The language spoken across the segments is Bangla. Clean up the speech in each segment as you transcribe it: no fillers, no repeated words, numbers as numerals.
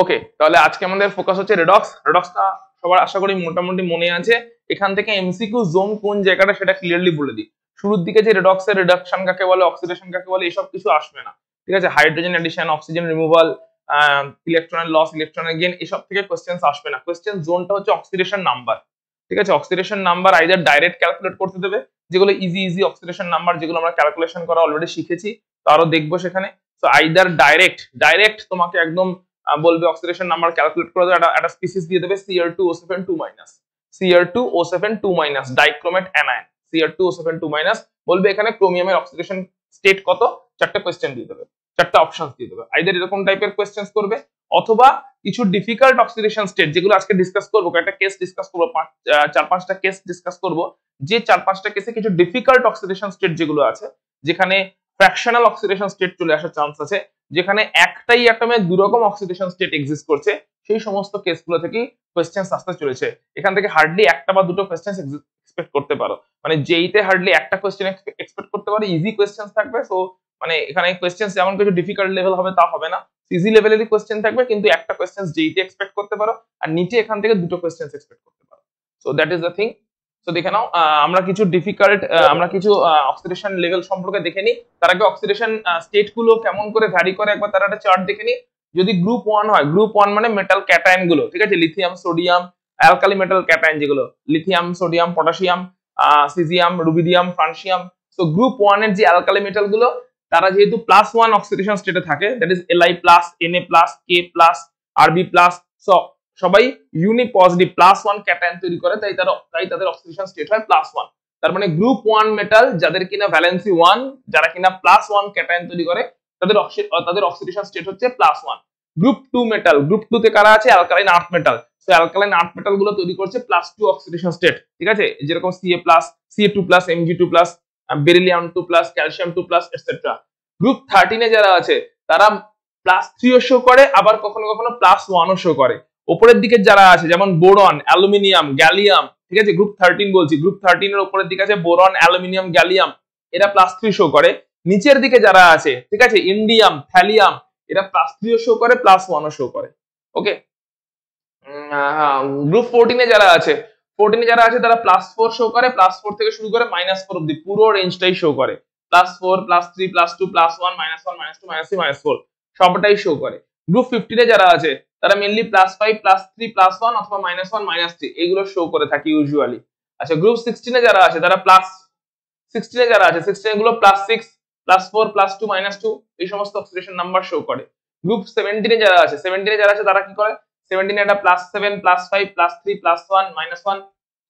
ওকে, তাহলে আজকে আমাদের ফোকাস হচ্ছে রেডক্স। রেডক্সটা সবার আশা করি মোটামুটি মনে আছে। এখান থেকে এমসিকিউ জোন কোন জায়গাটা সেটা ক্লিয়ারলি বলে দিই। শুরুর দিকে যে রেডক্সের রিডাকশন কাকে বলে, অক্সিডেশন কাকে বলে, এসব কিছু আসবে না, ঠিক আছে। হাইড্রোজেন এডিশন, অক্সিজেন রিমুভাল, ইলেকট্রনের লস, ইলেকট্রনের গেইন, এসব থেকে কোশ্চেন আসবে না। কোশ্চেন জোনটা হচ্ছে অক্সিডেশন নাম্বার, ঠিক আছে। Oxidation number either direct calculate করতে দেবে, যেগুলো ইজি অক্সিডেশন নাম্বার, যেগুলো আমরা ক্যালকুলেশন করা অলরেডি শিখেছি, তো আরো দেখবো সেখানে। তো আইদার ডাইরেক্ট তোমাকে একদম বলবে অক্সিডেশন নাম্বার ক্যালকুলেট করে দেবে, একটা স্পিসিস দিয়ে দেবে Cr2O7 2-, Cr2O7 2-, dichromate anion, Cr2O7 2-, বলবে এখানে ক্রোমিয়ামের অক্সিডেশন স্টেট কত, চারটা কোয়েশ্চেন দিয়ে দেবে, চারটা অপশন দিয়ে দেবে। আইদার এরকম টাইপের কোয়েশ্চেন্স করবে, অথবা কিছু ডিফিকাল্ট অক্সিডেশন স্টেট, যেগুলো আজকে ডিসকাস করবো, একটা কেস ডিসকাস করবো, 4-5টা কেস ডিসকাস করবো, যে 4-5টা কেসে কিছু ডিফিকাল্ট অক্সিডেশন স্টেট যেগুলো আছে, যেখানে ফ্র্যাকশনাল অক্সিডেশন স্টেট চলে আসার চান্স আছে, যেখানে একটাই অ্যাটমে দুরকম অক্সিডেশন স্টেট এক্সিস্ট করছে, সেই সমস্ত কেসগুলো থেকে কোয়েশ্চেন্স আসতে চলেছে। এখান থেকে হার্ডলি একটা বা দুটো কোয়েশ্চেন্স এক্সপেক্ট করতে পারো, মানে যেইতে হার্ডলি একটা কোয়েশ্চেন এক্সপেক্ট করতে পারো, ইজি কোয়েশ্চেন্স থাকবে। সো মানে এখানে কোয়েশ্চেন্স যেমন কিছু ডিফিকাল্ট লেভেল হবে তা হবে না, ইজি লেভেলেরই কোয়েশ্চেন থাকবে, কিন্তু একটা কোয়েশ্চেন্স যেইতে এক্সপেক্ট করতে পারো, আর নিচে এখান থেকে দুটো কোয়েশ্চেন্স এক্সপেক্ট করতে পারো। So that is the thing. তো দেখে নাও, আমরা কিছু ডিফিকাল্ট, আমরা কিছু অক্সিডেশন লেভেল সম্পর্কে দেখে নিই। তার আগে অক্সিডেশন স্টেট গুলো কেমন করে ভ্যারি করে একবার তার একটা চার্ট দেখে নিই। যদি গ্রুপ 1 হয়, গ্রুপ 1 মানে মেটাল ক্যাটায়ন গুলো, ঠিক আছে, lithium, sodium, alkali metal cation যেগুলো, lithium, sodium, potassium, caesium, rubidium, francium. So group 1 এর যে অ্যালকালি মেটাল গুলো, তারা যেহেতু +1 অক্সিডেশন স্টেটে থাকে, that is Li+, Na+, K+, Rb+, so সবাই ইউনি পজিটিভ +1 ক্যাটায়ন তৈরি করে, তাই তাদের অক্সিডেশন স্টেট হয় +1। তার মানে গ্রুপ 1 মেটাল যাদের কিনা ভ্যালেন্সি 1, যারা কিনা +1 ক্যাটায়ন তৈরি করে, তাদের অক্সিডেশন স্টেট হচ্ছে +1। গ্রুপ 2 মেটাল, গ্রুপ 2 তে কারা আছে? Alkaline earth metal. So alkaline earth metal গুলো তৈরি করছে +2 অক্সিডেশন স্টেট, ঠিক আছে, যেরকম Ca+, Mg2+, beryllium 2+, calcium 2+, etcetera. Group 13 এ যারা আছে তারা +3 ও শো করে, আবার কখনো কখনো +1 ও শো করে। উপরের দিকে যারা আছে যেমন বোরন, অ্যালুমিনিয়াম, গ্যালিয়াম, ঠিক আছে, গ্রুপ 13 বলছি, গ্রুপ 13 এর উপরের দিকে আছে বোরন, অ্যালুমিনিয়াম, গ্যালিয়াম, এরা +3 শো করে। নিচের দিকে যারা আছে, ঠিক আছে, ইন্ডিয়াম, থ্যালিয়াম, এরা +3 ও শো করে, +1 ও শো করে। ওকে, গ্রুপ 14 এ যারা আছে, 14 এ যারা আছে তারা +4 শো করে, +4 থেকে শুরু করে -4 অবধি পুরো রেঞ্জটাই শো করে, +4, +3, +2, +1, -1, -2, -3, -4 সবটাই শো করে। গ্রুপ 15 এ যারা আছে তারা মেইনলি +5, +3, +1 অথবা -1, -3 এগুলো শো করে থাকে ইউজুয়ালি। আচ্ছা, গ্রুপ 16 এ যারা আছে তারা +16 এ যারা আছে, 16 এগুলো +6, +4, +2, -2 এই সমস্ত অক্সিডেশন নাম্বার শো করে। গ্রুপ 17 এ যারা আছে, 17 এ যারা আছে তারা কি করে? 17 এ একটা +7, +5, +3, +1, -1,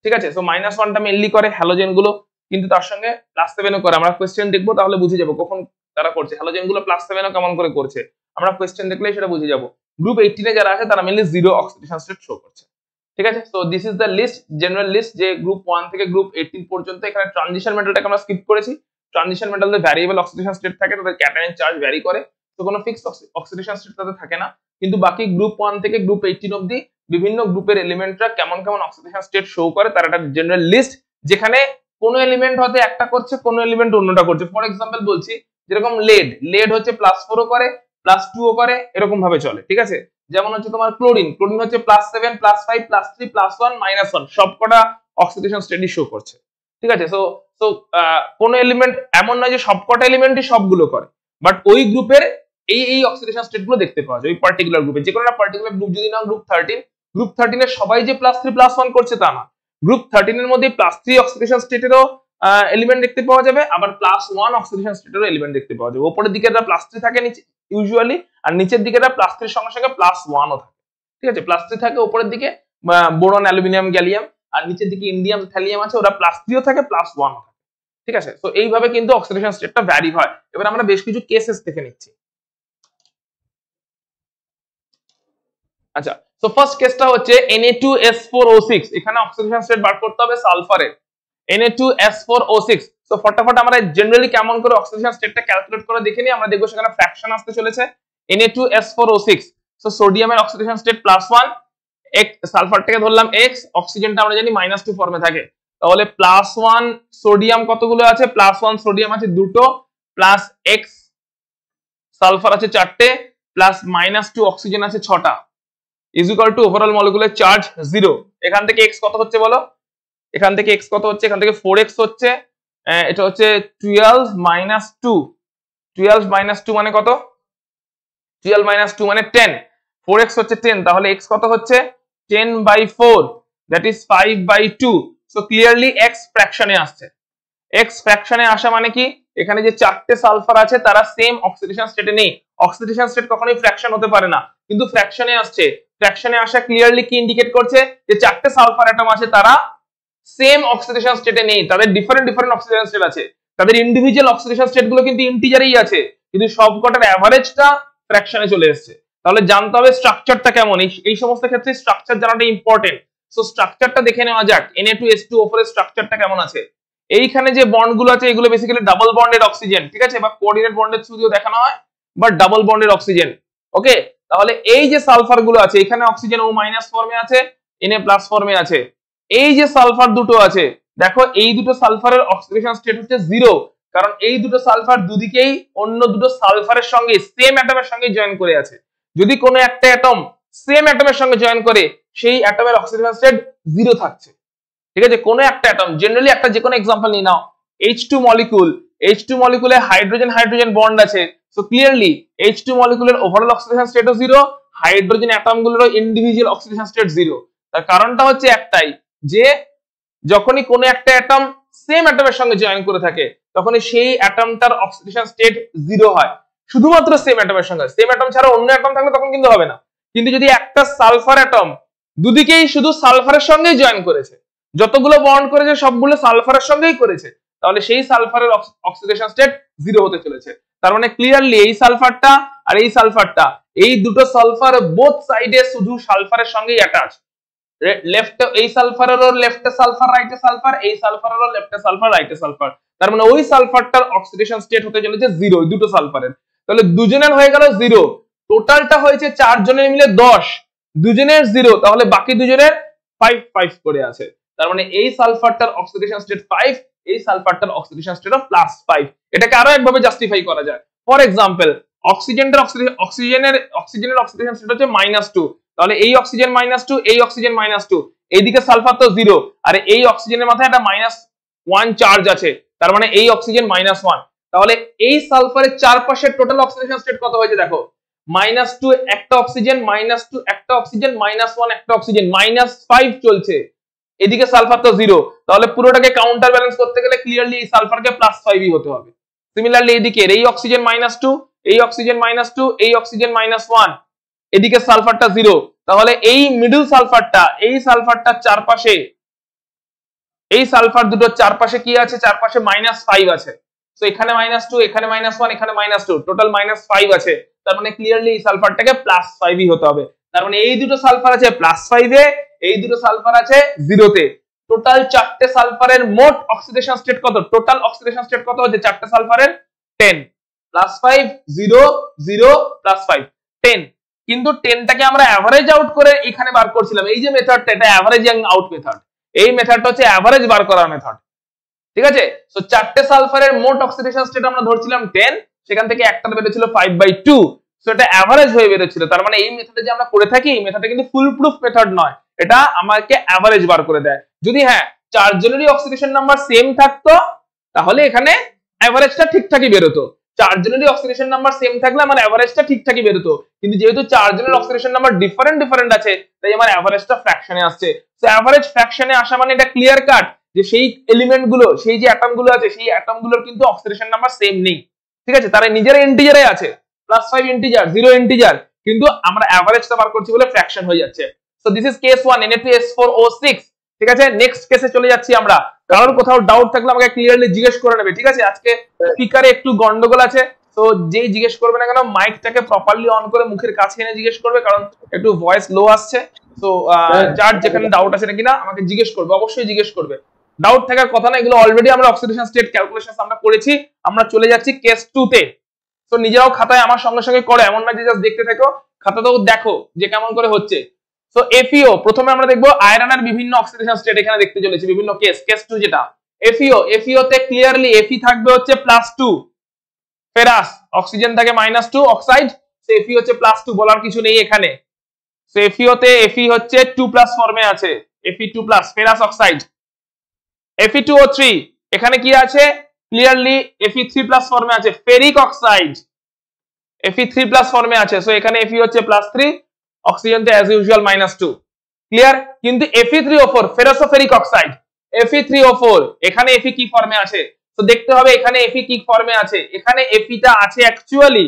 ঠিক আছে। সো -1টা মেইনলি করে হ্যালোজেন গুলো, কিন্তু তার সঙ্গে +7 ও করে। আমরা কোশ্চেন দেখবো তাহলে বুঝে যাবো কখন তারা করছে। হ্যালোজেন গুলো +7 ও কেমন করে করছে, আমরা কোশ্চেন দেখলেই সেটা বুঝে যাবো। গ্রুপ 18 এ যারা আছে তারা মেইনলি 0 অক্সিডেশন স্টেট শো করছে, ঠিক আছে। So this is the list, general list, যে গ্রুপ 1 থেকে গ্রুপ 18 পর্যন্ত। এখানে ট্রানজিশন মেটালটাকে আমরা স্কিপ করেছি। ট্রানজিশন মেটালদের ভ্যারিয়েবল অক্সিডেশন স্টেট থাকে, তাদের ক্যাটায়ন চার্জ ভ্যারি করে, তো কোনো ফিক্সড অক্সিডেশন স্টেট তাদের থাকে না। কিন্তু বাকি গ্রুপ 1 থেকে গ্রুপ 18 অবধি বিভিন্ন গ্রুপের এলিমেন্টরা কেমন কেমন অক্সিডেশন স্টেট শো করে তার একটা জেনারেল লিস্ট, যেখানে কোনো এলিমেন্ট হয়তো একটা করছে, কোনো এলিমেন্ট অন্যটা করছে। ফর এক্সাম্পল বলছি, যেরকম লেড হচ্ছে +4 ও করে, +2 ও করে, এরকম ভাবে চলে, ঠিক আছে। যেমন হচ্ছে তোমার ক্লোরিন হচ্ছে +7, +5, +3, +1, -1 সবকটা অক্সিডেশন স্টেটই শো করছে, ঠিক আছে। সো সো কোনো এলিমেন্ট এমন নয় যে সবকটা এলিমেন্টই সবগুলো করে, বাট ওই গ্রুপের এই অক্সিডেশন স্টেট গুলো দেখতে পাওয়া যায় ওই পার্টিকুলার গ্রুপে। যে কোনো একটা পার্টিকুলার গ্রুপ যদি নাও, গ্রুপ 13 এর সবাই যে +3, +1 করছে তা না। গ্রুপ 13 এর মধ্যে +3 অক্সিডেশন স্টেটেরও এলিমেন্ট দেখতে পাওয়া যাবে, আবার +1 অক্সিডেশন স্টেটেরও এলিমেন্ট দেখতে পাওয়া যাবে। উপরের দিকে +3 থাকে নিচে ইউজুয়ালি, আর নিচের দিকে +3 সঙ্গে সঙ্গে +1 ও থাকে, ঠিক আছে। +3 থাকে উপরের দিকে বোরন, অ্যালুমিনিয়াম, গ্যালিয়াম, আর নিচের দিকে ইন্ডিয়াম, থ্যালিয়াম আছে, ওরা +3 ও থাকে, +1 ও থাকে, ঠিক আছে। তো এইভাবে কিন্তু অক্সিডেশন স্টেটটা ভ্যারি হয়। এবার আমরা বেশ কিছু কেসেস দেখে নিচ্ছি। আচ্ছা, তো ফার্স্ট কেসটা হচ্ছে Na2S4O6। এখানে অক্সিডেশন স্টেট বার করতে হবে সালফারের, Na2S4O6। তো ফটাফট আমরা জেনারেলি কেমন করে অক্সিডেশন স্টেটটা ক্যালকুলেট করে দেখে নিই। আমরা দেখবো সেখানে ফ্র্যাকশন আসতে চলেছে Na2S4O6। সো সোডিয়ামের অক্সিডেশন স্টেট +1, x, সালফারটাকে ধরলাম x, অক্সিজেনটা আমরা জানি -2 ফর্মে থাকে, তাহলে +1 সোডিয়াম কতগুলো আছে? +1 সোডিয়াম আছে দুটো, প্লাস x সালফার আছে 4টে, প্লাস -2 অক্সিজেন আছে 6টা, is equal to overall molecular charge 0। এখান থেকে x কত হচ্ছে বলো, এখান থেকে x কত হচ্ছে, এখান থেকে 4x হচ্ছে, এটা হচ্ছে 12 মাইনাস 2, 12 মাইনাস 2 মানে কত, 12 মাইনাস 2 মানে 10, 4x হচ্ছে 10, তাহলে x কত হচ্ছে 10/4, that is 5/2। So clearly x ফ্র্যাকশনে আসছে। x ফ্র্যাকশনে আসা মানে কি, এখানে যে চারটে সালফার আছে তারা সেম অক্সিডেশন স্টেটে নেই। অক্সিডেশন স্টেট কখনোই ফ্র্যাকশন হতে পারে না, কিন্তু ফ্র্যাকশনে আসছে। ফ্র্যাকশনে আসা ক্লিয়ারলি কি ইন্ডিকেট করছে, যে চারটে সালফার অ্যাটম আছে তারা সেম অক্সিডেশন স্টেটে নেই, তাদের ডিফারেন্ট ডিফারেন্ট অক্সিডেশন স্টেট আছে। তাদের ইন্ডিভিজুয়াল অক্সিডেশন স্টেট গুলো কিন্তু ইন্টিজারেই আছে, কিন্তু সবকটার এভারেজটা ফ্র্যাকশনে চলে এসেছে। তাহলে জানতে হবে স্ট্রাকচারটা কেমন, এই সমস্ত ক্ষেত্রে স্ট্রাকচার জানাটা ইম্পর্টেন্ট। সো স্ট্রাকচারটা দেখে নেওয়া যাক, Na2H2O4 এর স্ট্রাকচারটা কেমন আছে। এইখানে যে বন্ড গুলো আছে এগুলো বেসিক্যালি ডাবল বন্ডেড অক্সিজেন, ঠিক আছে, বা কোঅর্ডিনেট বন্ডের থ্রুতেও দেখানো হয়, বা ডাবল বন্ডেড অক্সিজেন। ওকে, তাহলে এই যে সালফার গুলো আছে, এখানে অক্সিজেন O- ফর্মে আছে, Na+ ফর্মে আছে। এই যে সালফার দুটো আছে, দেখো এই দুটো সালফারের অক্সিডেশন স্টেট হচ্ছে 0, কারণ এই দুটো সালফার দুদিকেই অন্য দুটো সালফারের সঙ্গে সেম অ্যাটমের সঙ্গে জয়েন করে আছে। যদি কোনো একটা অ্যাটম সেম অ্যাটমের সঙ্গে জয়েন করে, সেই অ্যাটমের অক্সিডেশন স্টেট 0 থাকছে, ঠিক আছে। কোনো একটা অ্যাটম, জেনারেলি একটা যে কোনো एग्जांपल নিয়ে নাও, H2 মলিকুল, H2 মলিকুলে হাইড্রোজেন হাইড্রোজেন বন্ড আছে। সো ক্লিয়ারলি H2 মলিকুলের ওভারঅল অক্সিডেশন স্টেটও 0, হাইড্রোজেন অ্যাটমগুলোরও ইন্ডিভিজুয়াল অক্সিডেশন স্টেট 0। তার কারণটা হচ্ছে একটাই, যে যখনই কোনো একটা অ্যাটম সেম অ্যাটমের সঙ্গে জয়েন করে থাকে, তখনই সেই অ্যাটমটার অক্সিডেশন স্টেট 0 হয়, শুধুমাত্র সেম অ্যাটমের সঙ্গে। সেম অ্যাটম ছাড়া অন্য অ্যাটম থাকলে তখন কিন্তু হবে না। কিন্তু যদি একটা সালফার অ্যাটম দুদিকেই শুধু সালফারের সঙ্গেই জয়েন করেছে, যতগুলো বন্ড করেছে সবগুলো সালফারের সঙ্গেই করেছে, তাহলে সেই সালফারের অক্সিডেশন স্টেট 0 হতে চলেছে। তার মানে ক্লিয়ারলি এই সালফারটা আর এই সালফারটা, এই দুটো সালফার বোথ সাইডে শুধু সালফারের সঙ্গেই অ্যাটাচ। লেফট এই সালফারেরও লেফটে সালফার রাইটে সালফার, এই সালফারেরও লেফটে সালফার রাইটে সালফার। তার মানে ওই সালফারটার অক্সিডেশন স্টেট হতে চলেছে 0, ওই দুটো সালফারের। তাহলে দুজনের হয়ে গেল 0, টোটালটা হয়েছে 4 জনের মিলে 10, দুজনের 0, তাহলে বাকি দুজনের 5 করে আছে। তার মানে এই সালফারটার অক্সিডেশন স্টেট 5, এই সালফারটার অক্সিডেশন স্টেট +5। এটাকে আরো একভাবে জাস্টিফাই করা যায়। ফর এক্সাম্পল, অক্সিজেনের অক্সিডেশন স্টেট হচ্ছে -2, তাহলে এই অক্সিজেন -2, এই অক্সিজেন -2, এইদিকে সালফার তো 0, আর এই অক্সিজেনের মাথায় একটা -1 চার্জ আছে, তার মানে এই অক্সিজেন -1। তাহলে এই সালফারের চারপাশের টোটাল অক্সিডেশন স্টেট কত হয়েছে দেখো, -2 একটা অক্সিজেন, -2 একটা অক্সিজেন, -1 একটা অক্সিজেন, -5 চলছে। এদিকে সালফার তো 0, তাহলে পুরোটাকে কাউন্টার ব্যালেন্স করতে গেলে ক্লিয়ারলি এই সালফারকে +5ই হতে হবে। সিমিলারলি এদিকে এই অক্সিজেন -2, এই অক্সিজেন -2, এই অক্সিজেন -1, এদিকে সালফারটা 0, তাহলে এই মিডল সালফারটা, এই সালফারটার চারপাশে, এই সালফার দুটোর চারপাশে কি আছে, চারপাশে -5 আছে। তো এখানে -2, এখানে -1, এখানে -2, টোটাল -5 আছে। তার মানে ক্লিয়ারলি এই সালফারটাকে +5ই হতে হবে। তার মানে এই দুটো সালফার আছে +5 এ, এই দুটো সালফার আছে 0 তে। টোটাল চারটে সালফারের মোট অক্সিডেশন স্টেট কত, টোটাল অক্সিডেশন স্টেট কত হচ্ছে চারটে সালফারের 10, +5 0 0 +5 10। কিন্তু 10টাকে আমরা অ্যাভারেজ আউট করে এখানে বার করছিলাম, এই যে মেথডটা, এটা অ্যাভারেজিং আউট মেথড। এই মেথডটা হচ্ছে অ্যাভারেজ বার করার মেথড, ঠিক আছে। সো চারটে সালফারের মোট অক্সিডেশন স্টেট আমরা ধরছিলাম 10, সেখান থেকে একটা বেরোছিল 5/2, সো এটা অ্যাভারেজ হয়ে বেরোচ্ছিল। তার মানে এই মেথডে যে আমরা করে থাকি, এই মেথডটা কিন্তু ফুল প্রুফ মেথড নয়, এটা আমাকে অ্যাভারেজ বার করে দেয়। যদি হ্যাঁ চারজনেরই অক্সিডেশন নাম্বার সেম থাকতো, তাহলে এখানে অ্যাভারেজটা ঠিকঠাকই বেরোতো। চারজনেরই অক্সিডেশন নাম্বার সেম থাকলে আমার অ্যাভারেজটা ঠিকঠাকই বেরোতো, কিন্তু যেহেতু চারজনের অক্সিডেশন নাম্বার ডিফারেন্ট আছে, তাই আমার অ্যাভারেজটা ফ্র্যাকশনে আসছে। সো অ্যাভারেজ ফ্র্যাকশনে আসা মানে এটা ক্লিয়ার কাট যে সেই এলিমেন্ট গুলো, সেই যে অ্যাটম গুলো আছে, সেই অ্যাটম গুলোর কিন্তু অক্সিডেশন নাম্বার সেম নেই, ঠিক আছে। তারা নিজেরা ইন্টিজারে আছে, +5 ইন্টিজার, 0 ইন্টিজার, কিন্তু আমরা অ্যাভারেজটা বার করছি বলে ফ্র্যাকশন হয়ে যাচ্ছে। So this is case 1, Na2S4O6, ঠিক আছে। নেক্সট কেসে চলে যাচ্ছি আমরা। কারোর কোথাও ডাউট থাকলে আমাকে ক্লিয়ারলি জিজ্ঞেস করে নেবে, ঠিক আছে। আজকে স্পিকারে একটু গন্ডগোল আছে, তো যেই জিজ্ঞেস করবে না কেন মাইকটাকে প্রপারলি অন করে মুখের কাছে এনে জিজ্ঞেস করবে, কারণ একটু ভয়েস লো আসছে। তো যার যেখানে ডাউট আছে নাকি না আমাকে জিজ্ঞেস করবে, অবশ্যই জিজ্ঞেস করবে, ডাউট থাকার কথা না। এগুলো অলরেডি আমরা অক্সিডেশন স্টেট ক্যালকুলেশন আমরা করেছি। আমরা চলে যাচ্ছি কেস 2 তে। তো নিজেরাও খাতায় আমার সঙ্গে সঙ্গে করো, এমন না যে জাস্ট দেখতে থাকো, খাতাতেও দেখো যে কেমন করে হচ্ছে। সো FeO, প্রথমে আমরা দেখবো আয়রনের বিভিন্ন অক্সিডেশন স্টেট এখানে দেখতে চলেছি, বিভিন্ন কেস 2 যেটা FeO তে ক্লিয়ারলি Fe থাকবে হচ্ছে +2, ফেরাস অক্সিজেন থাকে -2, অক্সাইড, সো Fe হচ্ছে +2, বলার কিছু নেই এখানে। সো FeO তে Fe হচ্ছে 2+ ফর্মে আছে, Fe2+, ফেরাস অক্সাইড। Fe2O3 এখানে কি আছে, ক্লিয়ারলি Fe3+ ফর্মে আছে, ফেরিক অক্সাইড। Fe3+ ফর্মে আছে, সো এখানে Fe হচ্ছে +3, অক্সিজেন তো অ্যাজ ইউজুয়াল -2। ক্লিয়ার? কিন্তু Fe3O4 ফেরাসোফেরিক অক্সাইড, Fe3O4 এখানে Fe কি ফর্মে আছে? তো দেখতে হবে এখানে Fe কি ফর্মে আছে। এখানে Feটা আছে অ্যাকচুয়ালি,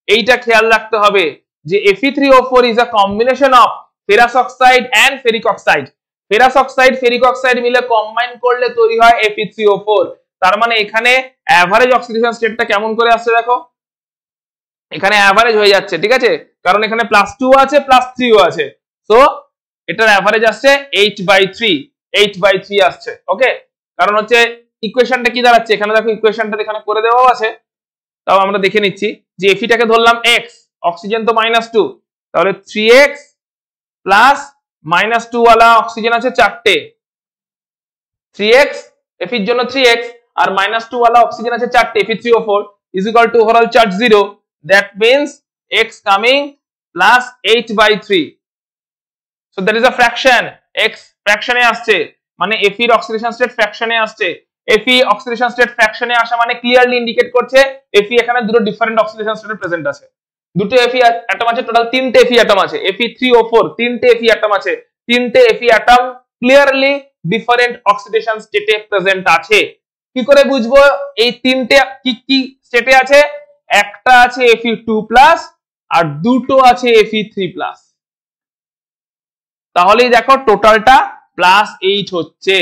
এইটা খেয়াল রাখতে হবে যে Fe3O4 is a combination of ferrous oxide and ferric oxide. Ferrous oxide ferric oxide মিলে কম্বাইন করলে তৈরি হয় Fe3O4। তার মানে এখানে অ্যাভারেজ অক্সিডেশন স্টেটটা কেমন করে আসছে দেখো, এখানে অ্যাভারেজ হয়ে যাচ্ছে, ঠিক আছে, কারণ এখানে +2 আছে +3ও আছে, সো এটার অ্যাভারেজ আসছে 8/3, 8/3 আসছে। ওকে, কারণ হচ্ছে ইকুয়েশনটা কি দাঁড়াচ্ছে, এখানে দেখো ইকুয়েশনটা এখানে করে দেওয়া আছে, তাও আমরা দেখে নিচ্ছি যে Feটাকে ধরলাম x, অক্সিজেন তো -2, তাহলে 3x প্লাস -2 ওয়ালা অক্সিজেন আছে 4টে, 3x Feর জন্য 3x আর -2 ওয়ালা অক্সিজেন আছে 4টে, Fe3O4 is equal to overall charge 0, that means x coming plus 8/3, so that is a fraction, x ফ্র্যাকশনে আসছে, মানে Fe এর অক্সিডেশন স্টেট ফ্র্যাকশনে আসছে। Fe অক্সিডেশন স্টেট ফ্র্যাকশনে আসা মানে ক্লিয়ারলি ইন্ডিকেট করছে Fe এখানে দুটো ডিফারেন্ট অক্সিডেশন স্টেটে প্রেজেন্ট আছে, দুটো Fe অ্যাটম আছে, টোটাল 3টে Fe অ্যাটম আছে, Fe3O4 3টে Fe অ্যাটম আছে, 3টে Fe atom clearly different oxidation স্টেটে প্রেজেন্ট আছে। কি করে বুঝবো এই তিনটে কি কি স্টেটে আছে? একটা আছে Fe2+ আর দুটো আছে Fe3+, তাহলেই দেখো টোটালটা +8 হচ্ছে,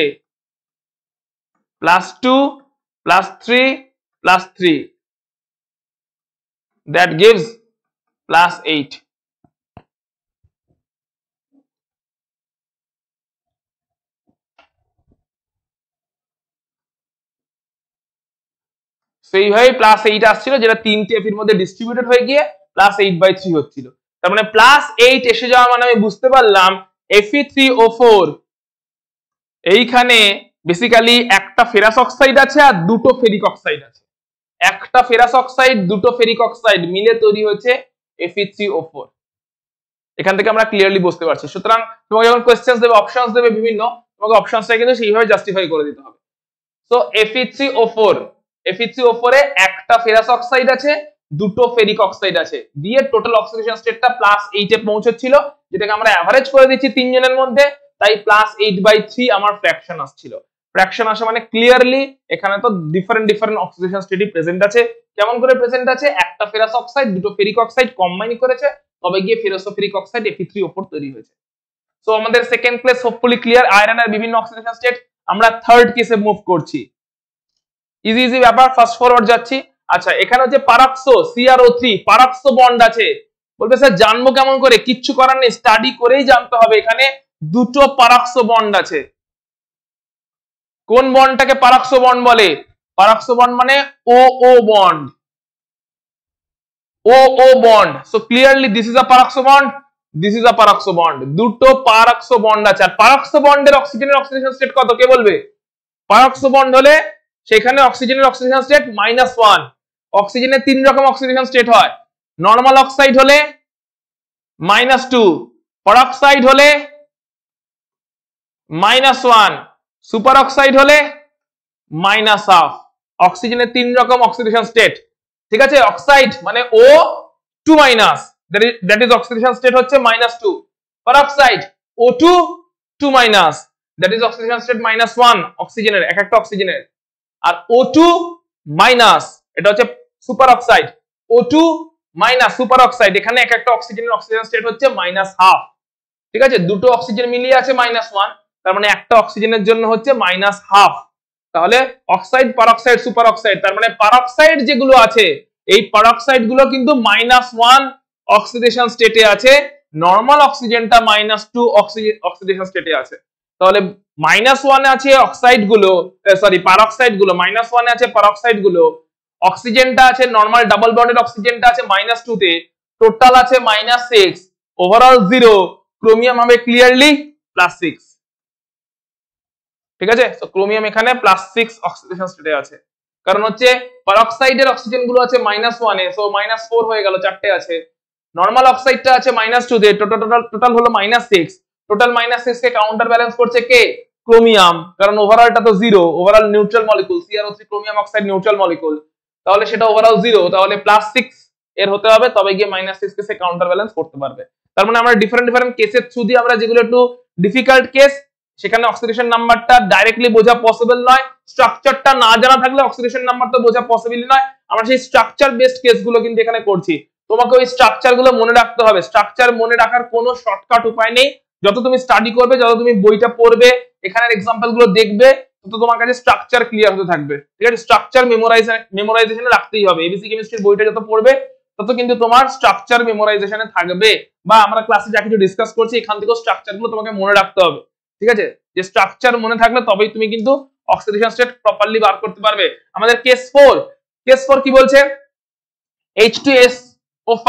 +2 +3 +3, that gives +8। সেইভাবে +8 আসছিল, যেটা 3টে Feর মধ্যে ডিস্ট্রিবিউটেড হয়ে গিয়ে +8/3 হচ্ছিল। তার মানে +8 এসে যাওয়া মানে আমি বুঝতে পারলাম Fe3O4 এইখানে বেসিক্যালি একটা ফেরাস অক্সাইড আছে আর দুটো ফেরিক অক্সাইড আছে, একটা ফেরাস অক্সাইড দুটো ফেরিক অক্সাইড মিলে তৈরি হয়েছে Fe3O4। এখান থেকে আমরা ক্লিয়ারলি বুঝতে পারছি। সুতরাং তোমাকে যখন কোশ্চেন্স দেবে, অপশনস দেবে বিভিন্ন, তোমাকে অপশনসটা কিন্তু সেইভাবে জাস্টিফাই করে দিতে হবে। সো Fe3O4 এ একটা ফেরাস অক্সাইড আছে, দুটো ফেরিক অক্সাইড আছে, দিয়ে টোটাল অক্সিডেশন স্টেটটা +8 এ পৌঁছেছিল, যেটাকে আমরা এভারেজ করে দিচ্ছি তিনজনের মধ্যে, তাই +8/3 আমার ফ্র্যাকশন আসছিল। ফ্র্যাকশন আসে মানে ক্লিয়ারলি এখানে তো ডিফারেন্ট অক্সিডেশন স্টেটই প্রেজেন্ট আছে। কেমন করে প্রেজেন্ট আছে? একটা ফেরাস অক্সাইড দুটো ফেরিক অক্সাইড কম্বাইন করেছে, তবে গিয়ে ফেরাসোফেরিক অক্সাইড Fe3O4 তৈরি হয়েছে। সো আমাদের সেকেন্ড কেস হোপফুলি ক্লিয়ার, আয়রনের বিভিন্ন অক্সিডেশন স্টেট। আমরা থার্ড কেসে মুভ করছি, ইজি ব্যাপার, ফাস্ট ফরওয়ার্ড যাচ্ছি। আচ্ছা, এখানে হচ্ছে পারক্সো CrO3 পারক্সো বন্ড আছে। বলবে স্যার জানবো কেমন করে? কিচ্ছু করার নেই, স্টাডি করেই জানতে হবে। এখানে দুটো পারক্সো বন্ড আছে। কোন বন্ডটাকে পারক্সো বন্ড বলে? পারক্সো বন্ড মানে OO bond, OO bond. So clearly this is a peroxo bond, this is a peroxo bond. দুটো পারক্সো বন্ড আছে। আর পারক্সো বন্ডের অক্সিজেনের অক্সিডেশন স্টেট কত কে বলবে? পারক্সো বন্ড হলে সেখানে অক্সিজেনের অক্সিডেশন স্টেট -1। অক্সিজেনের 3 রকম অক্সিডেশন স্টেট হয়। নরমাল অক্সাইড হলে -2, পারক্সাইড হলে -1, সুপার অক্সাইড হলে -1/2। অক্সিজেনের 3 রকম অক্সিডেশন স্টেট, ঠিক আছে? অক্সাইড মানে O2-, that is oxidation state হচ্ছে -2। Peroxide O2, 2-, that is oxidation state -1 অক্সিজেনের, এক একটা অক্সিজেনের। আর O2-, এটা হচ্ছে super oxide. O2-, super oxide, এখানে এক একটা অক্সিজেনের অক্সিজেন স্টেট হচ্ছে -1/2। ঠিক আছে, দুটো অক্সিজেন মিলিয়ে আছে -1, তার মানে একটা অক্সিজেনের জন্য হচ্ছে -1/2। তাহলে অক্সাইড, পারক্সাইড, সুপার অক্সাইড, তার মানে পারক্সাইড যেগুলো আছে এই পারক্সাইড গুলো কিন্তু -1 অক্সিডেশন স্টেটে আছে, নরমাল অক্সিজেনটা -2 অক্সিডেশন স্টেটে আছে। তাহলে -1 আছে অক্সাইড গুলো, সরি পারক্সাইড গুলো, -1 আছে পারক্সাইড গুলো, অক্সিজেনটা আছে নরমাল ডাবল বন্ডেড অক্সিজেনটা আছে -2 তে, টোটাল আছে -6, ওভারঅল 0, ক্রোমিয়াম হবে ক্লিয়ারলি +6। ঠিক আছে, তো ক্রোমিয়াম এখানে +6 অক্সিডেশন স্টেটে আছে, কারণ হচ্ছে পারক্সাইডের অক্সিজেন গুলো আছে -1 এ, সো -4 হয়ে গেল, চারটে আছে। নর্মাল অক্সাইডটা আছে -2 তে, টোটাল হলো -6, টোটাল -6 কে কাউন্টার ব্যালেন্স করছে কে? ক্রোমিয়াম, কারণ ওভারঅলটা তো 0, overall neutral molecule, CrO3 chromium oxide neutral molecule, তাহলে সেটা ওভারঅল 0, তাহলে +6 এর হতে হবে, তবে গিয়ে -6 কে সে কাউন্টার ব্যালেন্স করতে পারবে। তার মানে আমরা ডিফারেন্ট কেসের থ্রু দিয়ে, আমরা যেগুলো একটু ডিফিকাল্ট কেস সেখানে অক্সিডেশন নাম্বারটা ডাইরেক্টলি বোঝা পসিবল নয়, স্ট্রাকচারটা না জানা থাকলে অক্সিডেশন নাম্বারটা বোঝা পসিবল নয়, আমরা সেই স্ট্রাকচার বেসড কেসগুলো কিন্তু এখানে করছি। তোমাকে ওই স্ট্রাকচার গুলো মনে রাখতে হবে, স্ট্রাকচার মনে রাখার কোনো শর্টকাট উপায় নেই, যত তুমি স্টাডি করবে, যত তুমি বইটা পড়বে, এখানের এক্সাম্পল গুলো দেখবে, তত তোমার কাছে স্ট্রাকচার ক্লিয়ার হতে থাকবে, ঠিক আছে? স্ট্রাকচার মেমোরাইজেশনে রাখতেই হবে, এবিসি কেমিস্ট্রির বইটা যত পড়বে তত কিন্তু তোমার স্ট্রাকচার মেমোরাইজেশনে থাকবে, বা আমরা ক্লাসে যা কিছু ডিসকাস করছি এখান থেকেও স্ট্রাকচার গুলো তোমাকে মনে রাখতে হবে, ঠিক আছে? যে স্ট্রাকচার মনে থাকলে তবেই তুমি কিন্তু অক্সিডেশন স্টেট প্রপারলি বার করতে পারবে। আমাদের কেস 4 কি বলছে? H2SO5,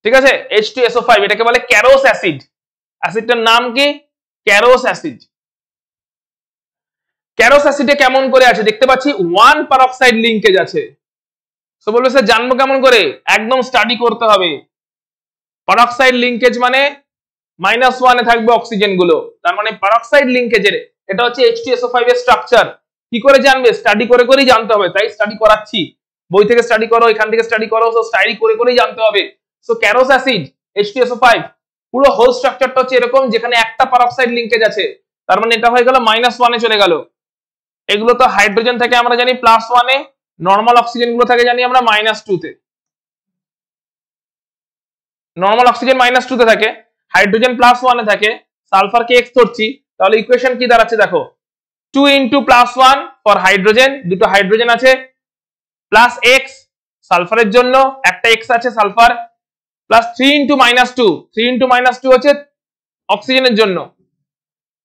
ঠিক আছে? H2SO5 এটাকে বলে ক্যারোস অ্যাসিড, অ্যাসিডটার নাম কি? ক্যারোস অ্যাসিড। ক্যারোস অ্যাসিডে কেমন করে আছে দেখতে পাচ্ছি, 1 পারঅক্সাইড লিংকেজ আছে। তো বলবে স্যার জানবো কেমন করে? একদম স্টাডি করতে হবে। পারঅক্সাইড লিংকেজ মানে -1 এ থাকবে অক্সিজেন গুলো, তার মানে পারঅক্সাইড লিংকেজের এটা হচ্ছে H2SO5 এর স্ট্রাকচার। কি করে জানবে? স্টাডি করে করেই জানতে হবে, তাই স্টাডি করাচ্ছি, বই থেকে স্টাডি করো, এখান থেকে স্টাডি করো, সো স্টাডি করে করেই জানতে হবে। সো ক্যারোস অ্যাসিড H2SO5 পুরো হোল স্ট্রাকচারটা হচ্ছে এরকম, যেখানে একটা পারঅক্সাইড লিংকেজ আছে, তার মানে এটা হয়ে গেল -1 এ চলে গেল। এগুলো তো হাইড্রোজেন থেকে আমরা জানি +1 এ, নরমাল অক্সিজেন গুলো থাকে জানি আমরা -2 তে, নরমাল অক্সিজেন -2 তে থাকে, হাইড্রোজেন +1 এ থাকে, সালফার কে x ধরছি, তাহলে ইকুয়েশন কি দাঁড়াচ্ছে দেখো, 2 * +1 ফর হাইড্রোজেন, দুটো হাইড্রোজেন আছে, প্লাস x সালফারের জন্য একটা x আছে সালফার, প্লাস 3 * -2, 3 * -2 হচ্ছে অক্সিজেনের জন্য,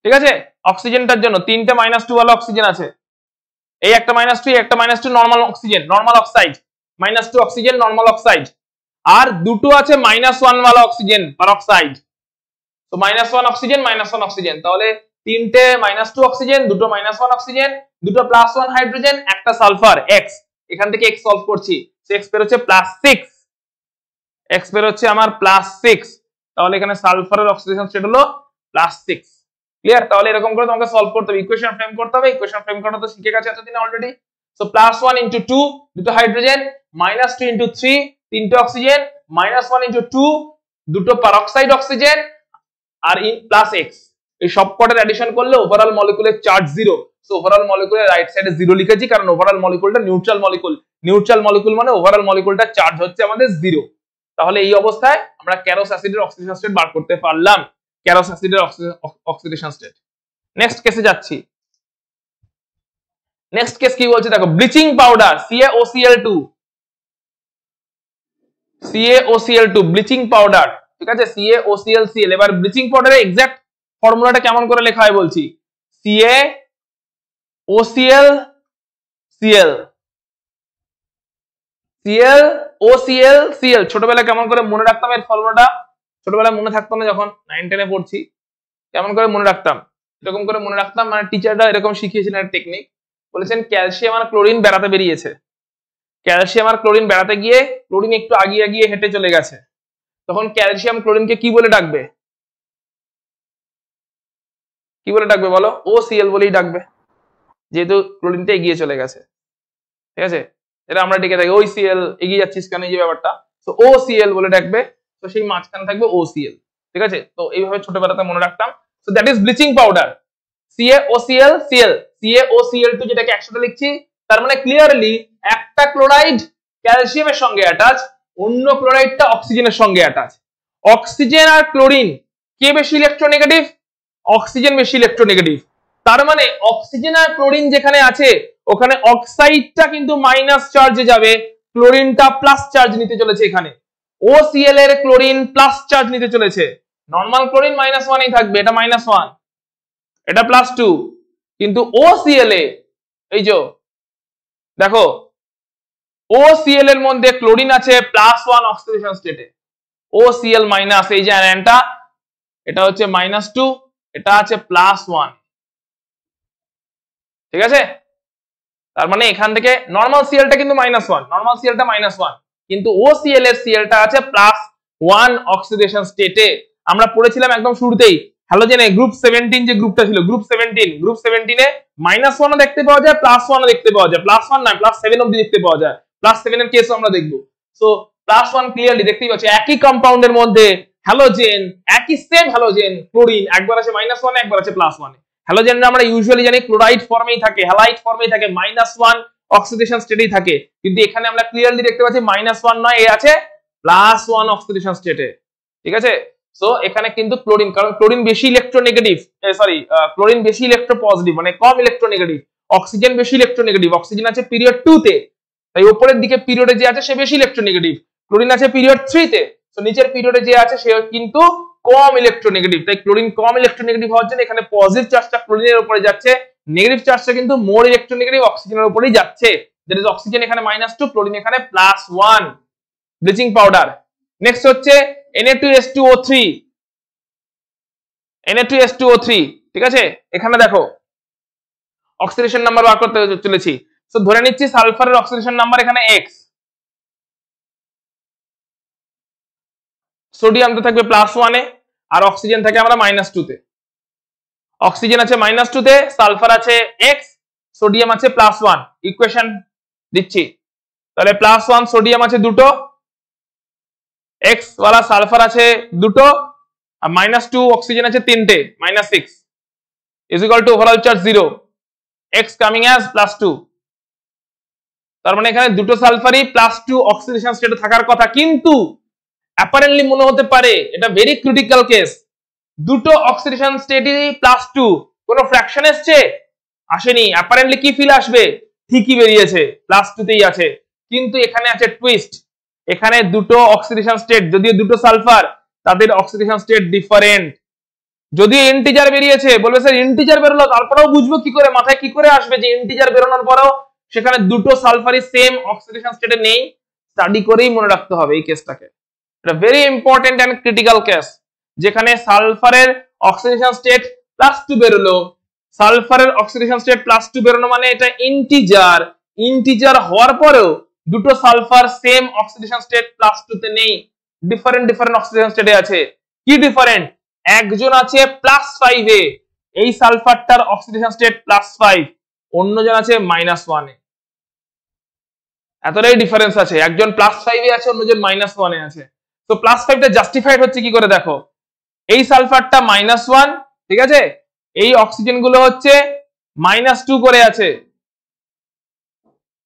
ঠিক আছে? অক্সিজেনটার জন্য তিনটে -2 वाला অক্সিজেন আছে, এই একটা -2, একটা -2 normal oxygen, normal oxide, -2 oxygen normal oxide, আর দুটো আছে -1 वाला অক্সিজেন পারঅক্সাইড, তো -1 অক্সিজেন -1 অক্সিজেন, তাহলে তিনটে -2 অক্সিজেন, দুটো -1 অক্সিজেন, দুটো +1 হাইড্রোজেন, একটা সালফার x, এখান থেকে x সলভ করছি, x বের হচ্ছে +6, x বের হচ্ছে আমার +6, তাহলে এখানে সালফারের অক্সিডেশন স্টেট হলো +6। ক্লিয়ার? তাহলে এরকম করে তোমাকে সলভ করতে হবে, ইকুয়েশন ফ্রেম করতে হবে, ইকুয়েশন ফ্রেম করা তো শিখে গেছে এতদিন অলরেডি। সো +1 * 2 দুটো হাইড্রোজেন, -2 * 3 তিনটে অক্সিজেন, -1 * 2 দুটো পারঅক্সাইড অক্সিজেন, আর +x, এই সব কটার অ্যাডিশন করলে ওভারঅল মলিকুলের চার্জ 0। সো ওভারঅল মলিকুলের রাইট সাইডে 0 লিখেছি, কারণ ওভারঅল মলিকুলটা নিউট্রাল মলিকুল, নিউট্রাল মলিকুল মানে ওভারঅল মলিকুলটা চার্জ হচ্ছে আমাদের 0। তাহলে এই অবস্থায় আমরা ক্যারোস অ্যাসিডের অক্সিডেশন স্টেট বার করতে পারলাম, ক্যারোস অ্যাসিডের অক্সিডেশন স্টেট। নেক্সট কেসে যাচ্ছি। নেক্সট কেস কি বলছে দেখো, bleaching powder CaOCl2 bleaching powder, ঠিক আছে? CaOClCl। এবার ব্লিচিং পাউডারের এক্সাক্ট ফর্মুলাটা কেমন করে লেখা হয় বলছি, CaOClCl, ছোটবেলায় কেমন করে মনে রাখতাম এর ফর্মুলাটা? ছোটবেলায় মনে থাকতো না, যখন 9-10 এ পড়ছি কেমন করে মনে রাখতাম, এরকম করে মনে রাখতাম, মানে টিচাররা এরকম শিখিয়েছিলেন একটা টেকনিক, বলেছেন ক্যালসিয়াম আর ক্লোরিন বেড়াতে বেরিয়েছে, ক্যালসিয়াম আর ক্লোরিন বেড়াতে গিয়ে ক্লোরিন একটু আগিয়ে আগিয়ে হেঁটে চলে গেছে, তখন ক্যালসিয়াম ক্লোরিনকে কি বলে ডাকবে? কি বলে ডাকবে বলো? OCl বলেই ডাকবে, যেহেতু ক্লোরিনটা এগিয়ে চলে গেছে, ঠিক আছে? এটা আমরা ডেকে থাকি, ওই CL এগিয়ে যাচ্ছিস কেন, এই যে ব্যাপারটা, তো OCl বলে ডাকবে, তো সেই মাঝখানে থাকবে OCl, ঠিক আছে? তো এইভাবে ছোটবেলাতে মনে রাখতাম। So that is bleaching powder, CaOCl যেটাকে একসাথে লিখছি, তার মানে ক্লিয়ারলি একটা ক্লোরাইড ক্যালসিয়ামের সঙ্গে অ্যাটাচ, অন্য ক্লোরাইডটা অক্সিজেনের সঙ্গে অ্যাটাচ। অক্সিজেন আর ক্লোরিন কে বেশি ইলেকট্রোনেগেটিভ? অক্সিজেন বেশি ইলেকট্রোনেগেটিভ, তার মানে অক্সিজেন আর ক্লোরিন যেখানে আছে ওখানে অক্সাইডটা কিন্তু মাইনাস চার্জে যাবে, ক্লোরিনটা প্লাস চার্জ নিতে চলেছে, এখানে OCl এর ক্লোরিন প্লাস চার্জ নিতে চলেছে, নরমাল ক্লোরিন -1 এই থাকবে, এটা -1, এটা +2, কিন্তু OCl এ এই যে দেখো OCl এর মধ্যে ক্লোরিন আছে +1 অক্সিডেশন স্টেটে, OCl মাইনাস, এই যে অ্যানায়নটা এটা হচ্ছে -2, এটা আছে +1, ঠিক আছে? তার মানে এখান থেকে নরমাল সিএলটা কিন্তু -1, নরমাল সিএলটা -1, কিন্তু OCl এর Clটা আছে +1 অক্সিডেশন স্টেটে। আমরা পড়েছিলাম একদম শুরুতেই হ্যালোজেনে গ্রুপ 17 যে গ্রুপটা ছিল, গ্রুপ 17 এ -1 ও দেখতে পাওয়া যায়, +1 ও দেখতে পাওয়া যায়, +1 না +7 অবধি দেখতে পাওয়া যায়, +7 এর কেসও আমরা দেখব। সো +1 ক্লিয়ারলি দেখতেই পাচ্ছি একই কম্পাউন্ডের মধ্যে হ্যালোজেন, একই সেম হ্যালোজেন ক্লোরিন, একবার আছে -1 একবার আছে +1। হ্যালোজেনরা আমরা ইউজুয়ালি জানি ক্লোরাইড ফর্মেই থাকে, হ্যালাইড ফর্মেই থাকে, -1 অক্সিডেশন স্টেটেই থাকে, কিন্তু এখানে আমরা ক্লিয়ারলি দেখতে পাচ্ছি -1 নয়, এ আছে +1 অক্সিডেশন স্টেটে। ঠিক আছে, সো এখানে কিন্তু ক্লোরিন, কারণ ক্লোরিন বেশি ইলেকট্রোনেগেটিভ, ক্লোরিন বেশি ইলেকট্রোপজিটিভ, মানে কম ইলেকট্রোনেগেটিভ, অক্সিজেন বেশি ইলেকট্রোনেগেটিভ, অক্সিজেন আছে পিরিয়ড 2 তে, তাই উপরের দিকে পিরিয়ডে যে আছে সে বেশি ইলেকট্রোনেগেটিভ, ক্লোরিন আছে পিরিয়ড 3 তে, তো নিচের পিরিয়ডে যে আছে সে কিন্তু কম ইলেকট্রোনেগেটিভ, তাই ক্লোরিন কম ইলেকট্রোনেগেটিভ হওয়ার জন্য এখানে পজিটিভ চার্জটা ক্লোরিনের উপরে যাচ্ছে, নেগেটিভ চার্জটা কিন্তু মোর ইলেকট্রোনেগেটিভ অক্সিজেনের উপরেই যাচ্ছে, দ্যাট ইজ অক্সিজেন এখানে -2, ক্লোরিন এখানে +1। Bleaching powder. নেক্সট হচ্ছে Na2H2O3, Na2H2O3, ঠিক আছে, এখানে দেখো অক্সিডেশন নাম্বার বার করতে চলেছি। সো ধরে নিচ্ছি সালফারের অক্সিডেশন নাম্বার এখানে X, সোডিয়াম তো থাকবে +1 এ, আর অক্সিজেন থাকে আমরা -2 তে। অক্সিজেন আছে -2 তে, সালফার আছে X, সোডিয়াম আছে +1। ইকুয়েশন দিচ্ছি, তাহলে +1 সোডিয়াম আছে দুটো, X वाला সালফার আছে দুটো, আর -2 অক্সিজেন আছে তিনটে, -6 is equal to overall charge 0, X coming as +2। তার মানে এখানে দুটো সালফারই +2 অক্সিডেশন স্টেটে থাকার কথা, কিন্তু অ্যাপারেন্টলি মনে হতে পারে এটা ভেরি ক্রিটিক্যাল কেস, দুটো অক্সিডেশন স্টেটই +2, কোন ফ্র্যাকশন এসছে? আসেনি। অ্যাপারেন্টলি কি ফিল আসবে? ঠিকই বেরিয়েছে, +2 তেই আছে, কিন্তু এখানে আছে টুইস্ট, এখানে দুটো অক্সিডেশন স্টেট, যদিও দুটো সালফার, তাদের অক্সিডেশন স্টেট ডিফারেন্ট। যদি ইন্টিজার বেরিয়েছে, বলবে স্যার ইন্টিজার বেরোলো, তারপরেও বুঝবো কি করে, মাথায় কি করে আসবে যে ইন্টিজার বেরোনোর পরেও সেখানে দুটো সালফারই সেম অক্সিডেশন স্টেটে নেই? স্টাডি করেই মনে রাখতে হবে এই কেসটাকে, এটা very important and critical case, যেখানে সালফারের অক্সিডেশন স্টেট +2 বেরোলো, সালফারের অক্সিডেশন স্টেট +2 বেরোনো মানে এটা ইন্টিজার, ইন্টিজার হওয়ার পরেও দুটো সালফার সেম অক্সিডেশন স্টেট +2 তে নেই, ডিফারেন্ট অক্সিডেশন স্টেটে আছে। কি ডিফারেন্ট? একজন আছে +5 এ, এই সালফারটার অক্সিডেশন স্টেট +5, অন্যজন আছে -1 এ, এতটাই ডিফারেন্স আছে, একজন +5 এ আছে, অন্যজন -1 এ আছে। তো +5 টা জাস্টিফাইড হচ্ছে কি করে দেখো, এই সালফারটা -1, ঠিক আছে, এই অক্সিজেন গুলো হচ্ছে -2 করে আছে,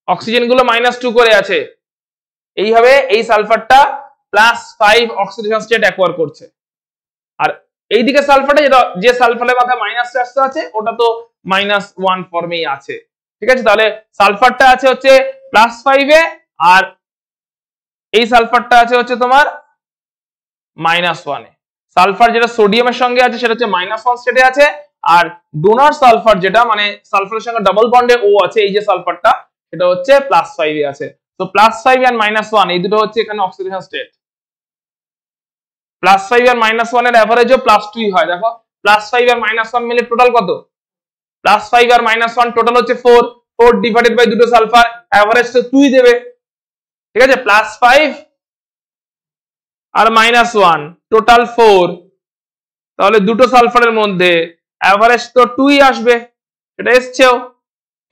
অক্সিজেন গুলো -2 করে আছে, এইভাবে এই সালফারটা +5 অক্সিডেশন স্টেট অ্যাকোয়ার করছে। আর এইদিকে সালফারটা, যেটা যে সালফারের মাথায় মাইনাস চার্জটা আছে, ওটা তো -1 ফর্মেই আছে, ঠিক আছে, তাহলে সালফারটা আছে হচ্ছে +5 এ, আর এই সালফারটা আছে হচ্ছে তোমার -1 এ। সালফার যেটা সোডিয়ামের সঙ্গে আছে সেটা হচ্ছে -1 স্টেটে আছে, আর ডোনার সালফার যেটা মানে সালফারের সঙ্গে ডাবল বন্ডে ও আছে, এই যে সালফারটা, সেটা হচ্ছে +5 এ আছে। তো +5 আর -1 এই দুটো হচ্ছে এখানে অক্সিডেশন স্টেট। +5 আর -1 এর এভারেজও +2 হয়, দেখো +5 আর -1 মিলে টোটাল কত? +5 আর -1 টোটাল হচ্ছে 4 ডিভাইডেড বাই দুটো সালফার, এভারেজ তো 2 দেবে, ঠিক আছে, +5 আর -1 টোটাল 4, তাহলে দুটো সালফারের মধ্যে এভারেজ তো 2ই আসবে, এটা এসছেও,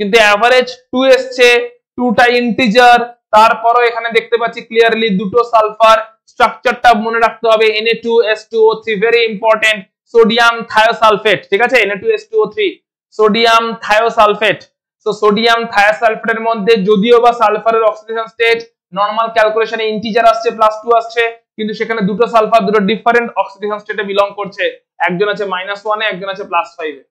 কিন্তু এভারেজ 2 এসছে, 2টা ইন্টিজার, তারপরও এখানে দেখতে পাচ্ছি ক্লিয়ারলি দুটো সালফার, স্ট্রাকচারটা মনে রাখতে হবে, Na2H2O3 very important, sodium thiosulphate, ঠিক আছে, Na2H2O3 sodium thiosulphate. So sodium থায়োসালফেটের মধ্যে যদিও বা সালফারের অক্সিডেশন স্টেট নরমাল ক্যালকুলেশনে ইন্টিজার আসছে, +2 আসছে, কিন্তু সেখানে দুটো সালফার দুটো ডিফারেন্ট অক্সিডেশন স্টেটে বিলং করছে, একজন আছে -1 এ, একজন আছে +5 এ।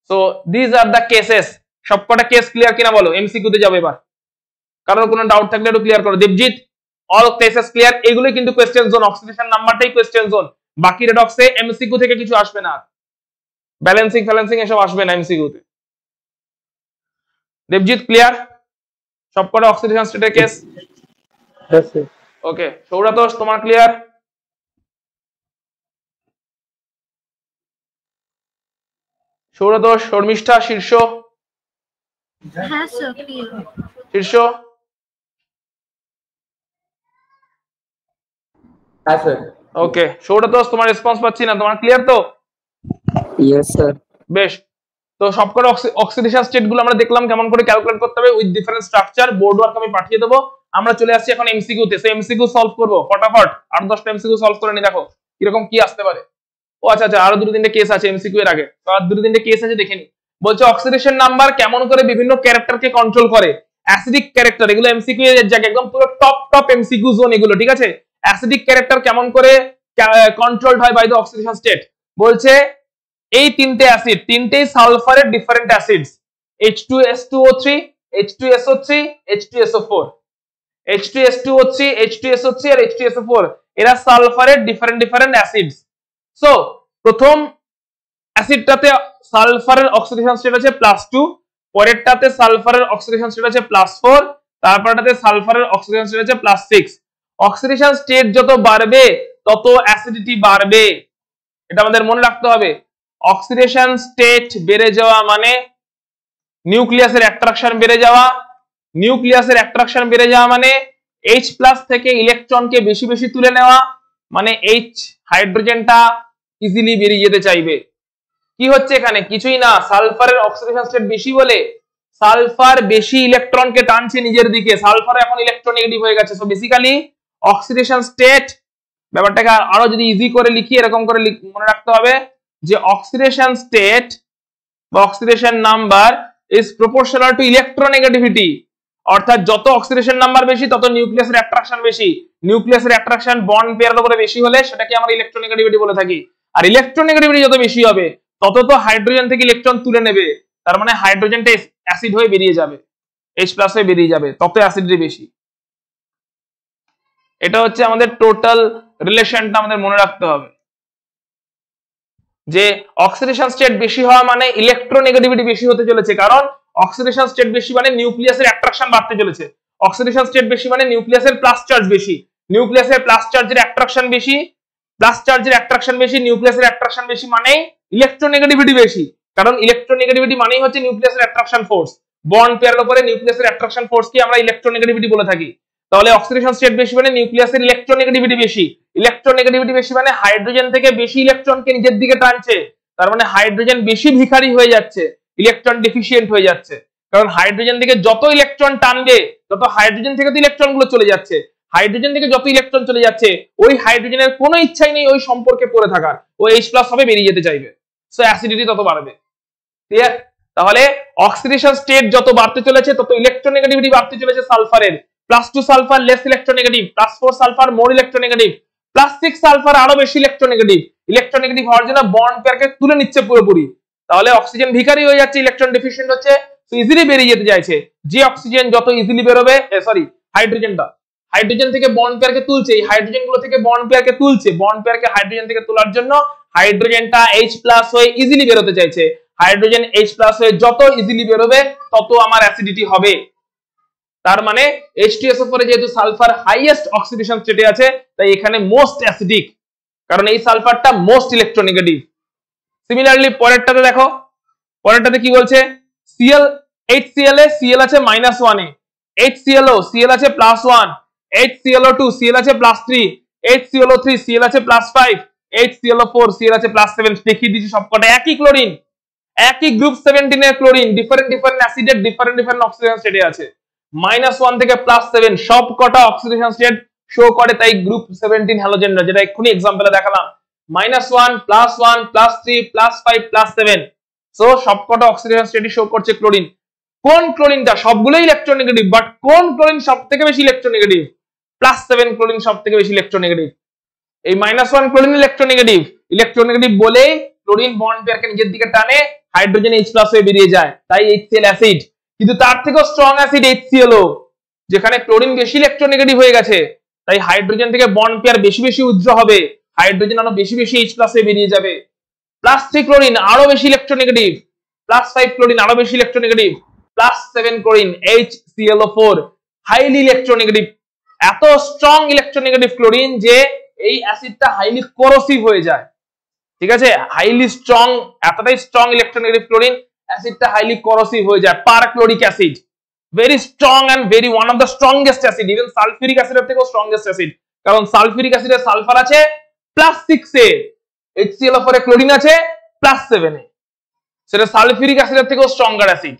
So this are the cases. সবকটা কেস ক্লিয়ার কিনা বলো, এমসিকিউ তে যাবো এবার, কারণ কোনো ডাউট থাকলে একটু ক্লিয়ার করো। দেবজিৎ, অল কেসেস ক্লিয়ার, এগুলো কিন্তু কোশ্চেন জোন, অক্সিডেশন নাম্বারটাই কোশ্চেন জোন, বাকি রেডক্সে এমসিকিউ থেকে কিছু আসবে না, ব্যালেন্সিং এসব আসবে না এমসিকিউ তে। দেবজিৎ ক্লিয়ার সবকটা অক্সিডেশন স্টেটের কেস? ওকে, সৌরাতোষ তোমার ক্লিয়ার? সৌরাতোষ, শর্মিষ্ঠা, শীর্ষ? হ্যাঁ স্যার, ক্লিয়ার। শীর্ষ হ্যাঁ স্যার। ওকে, সৌরভ দোষ তোমার রেসপন্স পাচ্ছি না, তোমার ক্লিয়ার তো? Yes sir. বেশ, তো সবকটা অক্সিডেশন স্টেট গুলো আমরা দেখলাম কেমন করে ক্যালকুলেট করতে হবে with different structure. Board work আমি পাঠিয়ে দেবো। আমরা চলে আসছি এখন এমসিকিউ তে। সো এমসিকিউ সলভ করবো ফটাফট, 8-10টা এমসিকিউ সলভ করে নি, দেখো কিরকম কি আসতে পারে। ও আচ্ছা আচ্ছা, আরো 2-3টে কেস আছে এমসিকিউ এর আগে, তো আর 2-3টে কেস আছে দেখে নি। বলছে অক্সিডেশন নাম্বার কেমন করে বিভিন্ন ক্যারেক্টারকে কন্ট্রোল করে। অ্যাসিডিক ক্যারেক্টার, এগুলো এমসিকিউ এর জায়গা, একদম পুরো টপ এমসিকিউ জোন এগুলো, ঠিক আছে? অ্যাসিডিক ক্যারেক্টার কেমন করে কন্ট্রোলড হয় বাই দ্য অক্সিডেশন স্টেট। বলছে এই তিনটে অ্যাসিড, তিনটেই সালফারের different acids, H2S2O3, H2SO3, H2SO4, H2S2O3, H2SO3 আর H2SO4, এরা সালফারের ডিফারেন্ট অ্যাসিডস। সো প্রথম অ্যাসিডটাতে সালফারের অক্সিডেশন স্টেট আছে +2, পরেরটাতে সালফারের অক্সিডেশন স্টেট আছে +4, তারপরটাতে সালফারের অক্সিডেশন স্টেট আছে +6। অক্সিডেশন স্টেট যত বাড়বে তত অ্যাসিডিটি বাড়বে, এটা আমাদের মনে রাখতে হবে। অক্সিডেশন স্টেট বেড়ে যাওয়া মানে নিউক্লিয়াসের অ্যাট্রাকশন বেড়ে যাওয়া, নিউক্লিয়াসের অ্যাট্রাকশন বেড়ে যাওয়া মানে H+ থেকে ইলেকট্রনকে বেশি বেশি তুলে নেওয়া, মানে H হাইড্রোজেনটা ইজিলি বেরিয়ে যেতে চাইবে। কি হচ্ছে এখানে? কিছুই না, সালফারের অক্সিডেশন স্টেট বেশি বলে সালফার বেশি ইলেকট্রনকে টানছে নিজের দিকে, সালফার এখন ইলেকট্রোনেগেটিভ হয়ে গেছে। সো বেসিক্যালি অক্সিডেশন স্টেট, ব্যাপারটাকে আরো যদি ইজি করে লিখি এরকম করে মনে রাখতে হবে যে অক্সিডেশন স্টেট বা oxidation number is proportional to electronegativity. অর্থাৎ যত অক্সিডেশন নাম্বার বেশি তত নিউক্লিয়াসের অ্যাট্রাকশন বেশি, নিউক্লিয়াসের অ্যাট্রাকশন বন্ড পেয়ারের উপরে বেশি হলে সেটাকে আমরা ইলেকট্রোনেগেটিভিটি বলে থাকি। আর ইলেকট্রোনেগেটিভিটি যত বেশি হবে তত তো হাইড্রোজেন থেকে ইলেকট্রন তুলে নেবে, তার মানে হাইড্রোজেনটা অ্যাসিড হয়ে বেরিয়ে যাবে, H+ হয়ে বেরিয়ে যাবে, তত অ্যাসিডিটি বেশি। এটা হচ্ছে আমাদের টোটাল রিলেশনটা আমাদের মনে রাখতে হবে যে অক্সিডেশন স্টেট বেশি হওয়া মানে ইলেকট্রোনেগেটিভিটি বেশি হতে চলেছে, কারণ অক্সিডেশন স্টেট বেশি মানে নিউক্লিয়াসের অ্যাট্রাকশন বাড়তে চলেছে। অক্সিডেশন স্টেট বেশি মানে নিউক্লিয়াসের প্লাস চার্জ বেশি, নিউক্লিয়াসের প্লাস চার্জের অ্যাট্রাকশন বেশি, প্লাস চার্জের অ্যাট্রাকশন বেশি, নিউক্লিয়াসের অ্যাট্রাকশন বেশি মানে ইলেকট্রোনেগেটিভিটি বেশি, কারণ ইলেকট্রোনেগেটিভিটি মানেই হচ্ছে নিউক্লিয়াসের অ্যাট্রাকশন ফোর্স। বন্ড পেয়ারের উপরে নিউক্লিয়াসের অ্যাট্রাকশন ফোর্সকে আমরা ইলেকট্রোনেগেটিভিটি বলে থাকি। তাহলে অক্সিডেশন স্টেট বেশি মানে নিউক্লিয়াসের ইলেকট্রোনেগেটিভিটি বেশি, ইলেকট্রোনেগেটিভিটি বেশি মানে হাইড্রোজেন থেকে বেশি ইলেকট্রনকে নিজের দিকে টানছে, তার মানে হাইড্রোজেন বেশি ভিখারি হয়ে যাচ্ছে, ইলেকট্রন ডেফিসিয়েন্ট হয়ে যাচ্ছে। কারণ হাইড্রোজেন থেকে যত ইলেকট্রন টানবে তত হাইড্রোজেন থেকে তো ইলেকট্রন গুলো চলে যাচ্ছে, হাইড্রোজেন থেকে যত ইলেকট্রন চলে যাচ্ছে ওই হাইড্রোজেনের কোনো ইচ্ছাই নেই ওই সম্পর্কে পড়ে থাকার, ও H+ হবে বেরিয়ে যেতে চাইবে। সো অ্যাসিডিটি তত বাড়বে। ক্লিয়ার? তাহলে অক্সিডেশন স্টেট যত বাড়তে চলেছে তত ইলেকট্রোনেগেটিভিটি বাড়তে চলেছে সালফারের। +2 সালফার লেস ইলেকট্রোনেগেটিভ, +4 সালফার মোর ইলেকট্রোনেগেটিভ, +6 সালফার আরো বেশি ইলেকট্রোনেগেটিভ। ইলেকট্রোনেগেটিভ হওয়ার জন্য বন্ড পেয়ারকে তুলে নিচ্ছে পুরোপুরি, তাহলে অক্সিজেন ভিখারি হয়ে যাচ্ছে, ইলেকট্রন ডেফিসিয়েন্ট হচ্ছে, তো ইজিলি বেরিয়ে যেতে চাইছে। যে অক্সিজেন যত ইজিলি বেরোবে, হাইড্রোজেন থেকে বন্ড পেয়ারকে তুলছে, এই হাইড্রোজেন গুলো থেকে বন্ড পেয়ারকে তুলছে, বন্ড পেয়ারকে হাইড্রোজেন থেকে তোলার জন্য হাইড্রোজেনটা H+ হয়ে ইজিলি বেরোতে চাইছে। হাইড্রোজেন H+ হয়ে যত ইজিলি বেরোবে তত আমার অ্যাসিডিটি হবে। তার মানে H2SO4 যেহেতু সালফার হাইয়েস্ট অক্সিডেশন স্টেটে আছে তাই এখানে মোস্ট অ্যাসিডিক, কারণ এই সালফারটা মোস্ট ইলেকট্রোনেগেটিভ। সিমিলারলি পরেরটাতে দেখো, পরেরটাতে কি বলছে? HCl এ Cl আছে -1 এ, HClO Cl আছে +1, HClO2 Cl আছে +3, HClO3 Cl আছে +5, HClO4 Cl আছে +7। দেখিয়ে দিচ্ছি সবকটা একই ক্লোরিন, একই গ্রুপ 17 এর ক্লোরিন, ডিফারেন্ট অ্যাসিডের ডিফারেন্ট অক্সিডেশন স্টেটে আছে। -1 থেকে +7 সবকটা অক্সিডেশন স্টেট শো করে, তাই গ্রুপ 17 হ্যালোজেনরা, যেটা এক্ষুনি एग्जांपले দেখালাম, -1 +1 +3 +5 +7। সো সবকটা অক্সিডেশন স্টেটই শো করছে ক্লোরিন। কোন ক্লোরিনটা? সবগুলোই ইলেকট্রোনেগেটিভ, বাট কোন ক্লোরিন সবথেকে বেশি ইলেকট্রোনেগেটিভ? +7 ক্লোরিন সবথেকে বেশি ইলেকট্রোনেগেটিভ। এই -1 ক্লোরিন ইলেকট্রোনেগেটিভ বলেই ক্লোরিন বন্ড পেয়ারকে নিজের দিকে টানে, হাইড্রোজেন H+ হয়ে বেরিয়ে যায়, তাই HCl অ্যাসিড। কিন্তু তার থেকেও স্ট্রং অ্যাসিড HClO, যেখানে ক্লোরিন বেশি ইলেকট্রোনেগেটিভ হয়ে গেছে, তাই হাইড্রোজেন থেকে বন্ড পেয়ার বেশি বেশি উজ্জ্বল হবে, হাইড্রোজেন আরো বেশি বেশি H+ হয়ে বেরিয়ে যাবে। +3 ক্লোরিন আরো বেশি ইলেকট্রোনেগেটিভ, +5 ক্লোরিন আরো বেশি electronegative, +7 chlorine HClO4 highly electronegative. এত স্ট্রং ইলেকট্রোনেগেটিভ ক্লোরিন যে এই অ্যাসিডটা হাইলি কোরোসিভ হয়ে যায়। ঠিক আছে, হাইলি স্ট্রং, এতটাই স্ট্রং ইলেকট্রোনেগেটিভ ক্লোরিন, অ্যাসিডটা হাইলি কোরোসিভ হয়ে যায়। Perchloric acid very strong and very one of the strongest acid, even sulphuric অ্যাসিডের থেকেও স্ট্রংগেস্ট অ্যাসিড, কারণ সালফিউরিক অ্যাসিডে সালফার আছে +6A, HClO4 এ ক্লোরিন আছে +7A, সেটা সালফিউরিক অ্যাসিডের থেকেও স্ট্রঙ্গার অ্যাসিড।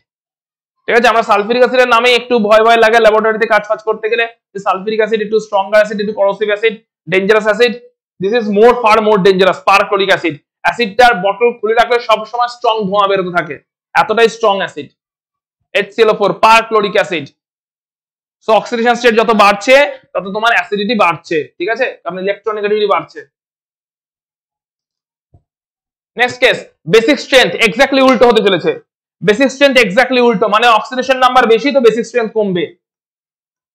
ঠিক আছে, আমরা সালফিউরিক অ্যাসিডের নামে একটু ভয় ভয় লাগে ল্যাবরেটরিতে কাজ করতে গেলে, যে সালফিউরিক অ্যাসিড একটু স্ট্রঙ্গার অ্যাসিড, একটু corrosive acid, dangerous acid. This is far more dangerous perchloric acid. অ্যাসিডটার বটল খুলে রাখলে সব সময় স্ট্রং ধোঁয়া বেরোতে থাকে, এতটাই strong acid HClO4 perchloric acid. So oxidation state যত বাড়ছে তত তোমার অ্যাসিডিটি বাড়ছে, ঠিক আছে, কারণ ইলেকট্রোনেগেটিভিটি বাড়ছে। Next case, basic strength exactly উল্টো হতে চলেছে। বেসিক স্ট্রেংথ এক্স্যাক্টলি উল্টো, মানে অক্সিডেশন নাম্বার বেশি তো বেসিক স্ট্রেংথ কমবে।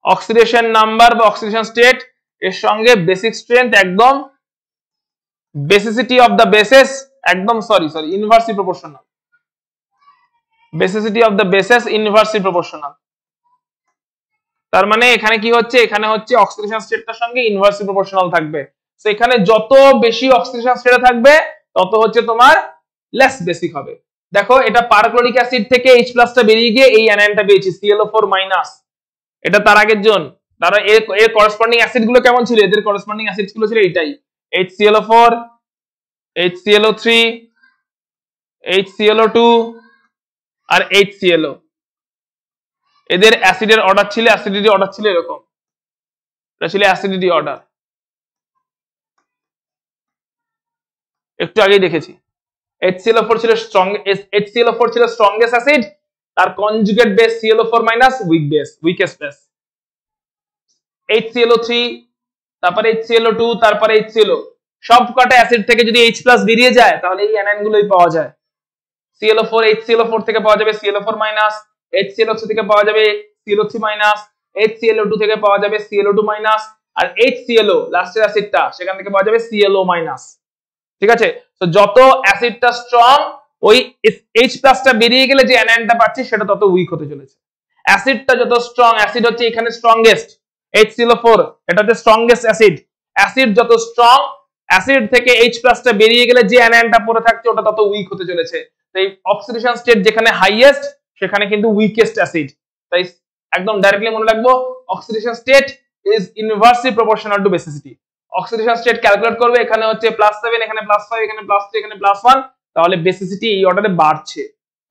অক্সিডেশন নাম্বার বা অক্সিডেশন স্টেট এর সঙ্গে বেসিক স্ট্রেংথ একদম বেসিসিটি অফ দ্য বেসেস একদম inversely proportional. Basicity of the bases inversely proportional. তার মানে এখানে কি হচ্ছে, এখানে হচ্ছে অক্সিডেশন স্টেটটার সঙ্গে ইনভার্সলি প্রপোর্শনাল থাকবে। সো এখানে যত বেশি অক্সিডেশন স্টেট থাকবে তত হচ্ছে তোমার লেস বেসিক হবে। দেখো এটা পারক্লোরিক অ্যাসিড থেকে H+ টা বেরিয়ে গিয়ে এই অ্যানায়নটা পেয়েছি ClO4-। এটা তার আগের জন, তারা এর করেসপন্ডিং অ্যাসিড গুলো কেমন ছিল, এদের করেসপন্ডিং অ্যাসিড গুলো ছিল এটাই, HClO4, HClO3, HClO2 আর HClO। এদের অ্যাসিডের অর্ডার ছিল, অ্যাসিডিটি অর্ডার ছিল এরকম, এটা ছিল অ্যাসিডিটি অর্ডার, একটু আগেই দেখেছি। HClO4 ছিল স্ট্রংগেস্ট অ্যাসিড, তার conjugate base ClO4- weakest base. HClO3, তারপরে HClO2, তারপরে HClO, সবকটা অ্যাসিড থেকে যদি H+ বেরিয়ে যায় তাহলে এই অ্যানায়ন গুলোই পাওয়া যায়। ClO4 HClO4 থেকে পাওয়া যাবে ClO4-, HClO3 থেকে পাওয়া যাবে ClO3-, HClO2 থেকে পাওয়া যাবে ClO2-, আর HClO লাস্টের অ্যাসিডটা সেখান থেকে পাওয়া যাবে ClO-। ঠিক আছে, তো যত অ্যাসিডটা স্ট্রং ওই H+ টা বেরিয়ে গেলে যে অ্যানায়নটা পাচ্ছি সেটা তত উইক হতে চলেছে। অ্যাসিডটা যত স্ট্রং, অ্যাসিড হচ্ছে এখানে স্ট্রংগেস্ট HClO4, এটা হচ্ছে স্ট্রংগেস্ট অ্যাসিড। অ্যাসিড যত স্ট্রং, অ্যাসিড থেকে H+ টা বেরিয়ে গেলে যে অ্যানায়নটা পড়ে থাকছে ওটা তত উইক হতে চলেছে। তাই অক্সিডেশন স্টেট যেখানে হাইয়েস্ট সেখানে কিন্তু উইকেস্ট অ্যাসিড। তাই একদম ডাইরেক্টলি মনে রাখবো, oxidation state is inversely proportional to basicity. Oxidation state calculate করবে, এখানে হচ্ছে +7, এখানে +5, এখানে +3, এখানে +1, তাহলে বেসিসিটি এই অর্ডারে বাড়ছে।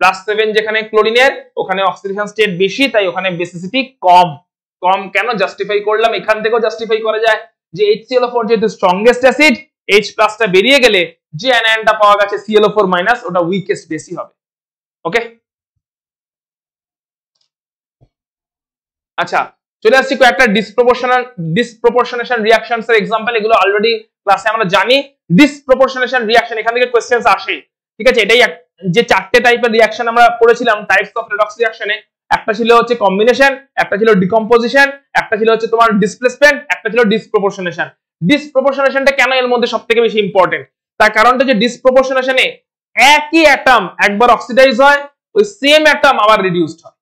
+7 যেখানে ক্লোরিনের, ওখানে অক্সিডেশন স্টেট বেশি, তাই ওখানে বেসিসিটি কম। কম কেন জাস্টিফাই করলাম, এখান থেকেও জাস্টিফাই করা যায় যে HClO4 যেহেতু স্ট্রংগেস্ট অ্যাসিড, H+ টা বেরিয়ে গেলে যে অ্যানায়নটা পাওয়া গেছে ClO4-, ওটা উইকেস্ট বেশি হবে। ওকে, আচ্ছা চলে আসছি কয়েকটা ডিসপ্রপোর্শনেশন রিঅ্যাকশনস এর एग्जांपल। এগুলো অলরেডি ক্লাসে আমরা জানি। ডিসপ্রপোর্শনেশন রিঅ্যাকশন, এখান থেকে কোশ্চেনস আসে, ঠিক আছে। এটাই যে চারটে টাইপের রিঅ্যাকশন আমরা পড়েছিলাম টাইপস অফ রেডক্স রিঅ্যাকশনে, একটা ছিল হচ্ছে কম্বিনেশন, একটা ছিল ডিকম্পোজিশন, একটা ছিল হচ্ছে তোমার ডিসপ্লেসমেন্ট, একটা ছিল ডিসপ্রপোর্শনেশন। ডিসপ্রপোর্শনেশনটা কেন এর মধ্যে সবথেকে বেশি ইম্পর্টেন্ট, তার কারণটা যে ডিসপ্রপোর্শনেশনে একই অ্যাটম একবার অক্সিডাইজ হয়, ওই সেম অ্যাটম আবার রিডিউসড হয়।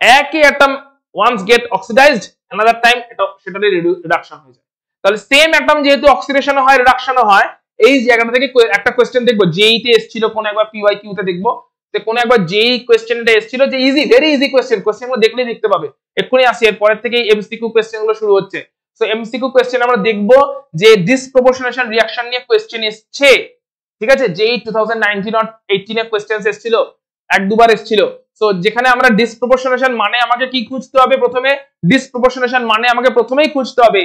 একই atom once get oxidized, another time সেটাতে রিডাকশন হয়ে যায়। তাহলে সেম অ্যাটম যেহেতু অক্সিডেশন হয়, রিডাকশন হয়, এই জায়গাটা থেকে একটা কোশ্চেন দেখবো, জেই তে এসেছিল, কোন একবার পিওয়াইকিউ তে দেখবো, তো কোন একবার জেই কোশ্চেনটা এসেছিল, যে ইজি, ভেরি ইজি কোশ্চেনগুলো দেখলেই দেখতে পাবে। এক্ষুনি আসি, এর পরের থেকেই এমসিকিউ কোশ্চেনগুলো শুরু হচ্ছে। সো এমসিকিউ কোশ্চেন আমরা দেখবো যে ডিসপ্রপোর্শনেশন রিঅ্যাকশন নিয়ে কোশ্চেন এসেছে, ঠিক আছে। জেই 2019 আর 18 এর কোশ্চেন এসেছিল, এক দুবার এসেছিল। সো যেখানে আমরা ডিসপ্রপোর্শনেশন মানে আমাকে কি খুঁজতে হবে, প্রথমে ডিসপ্রপোর্শনেশন মানে আমাকে প্রথমেই খুঁজতে হবে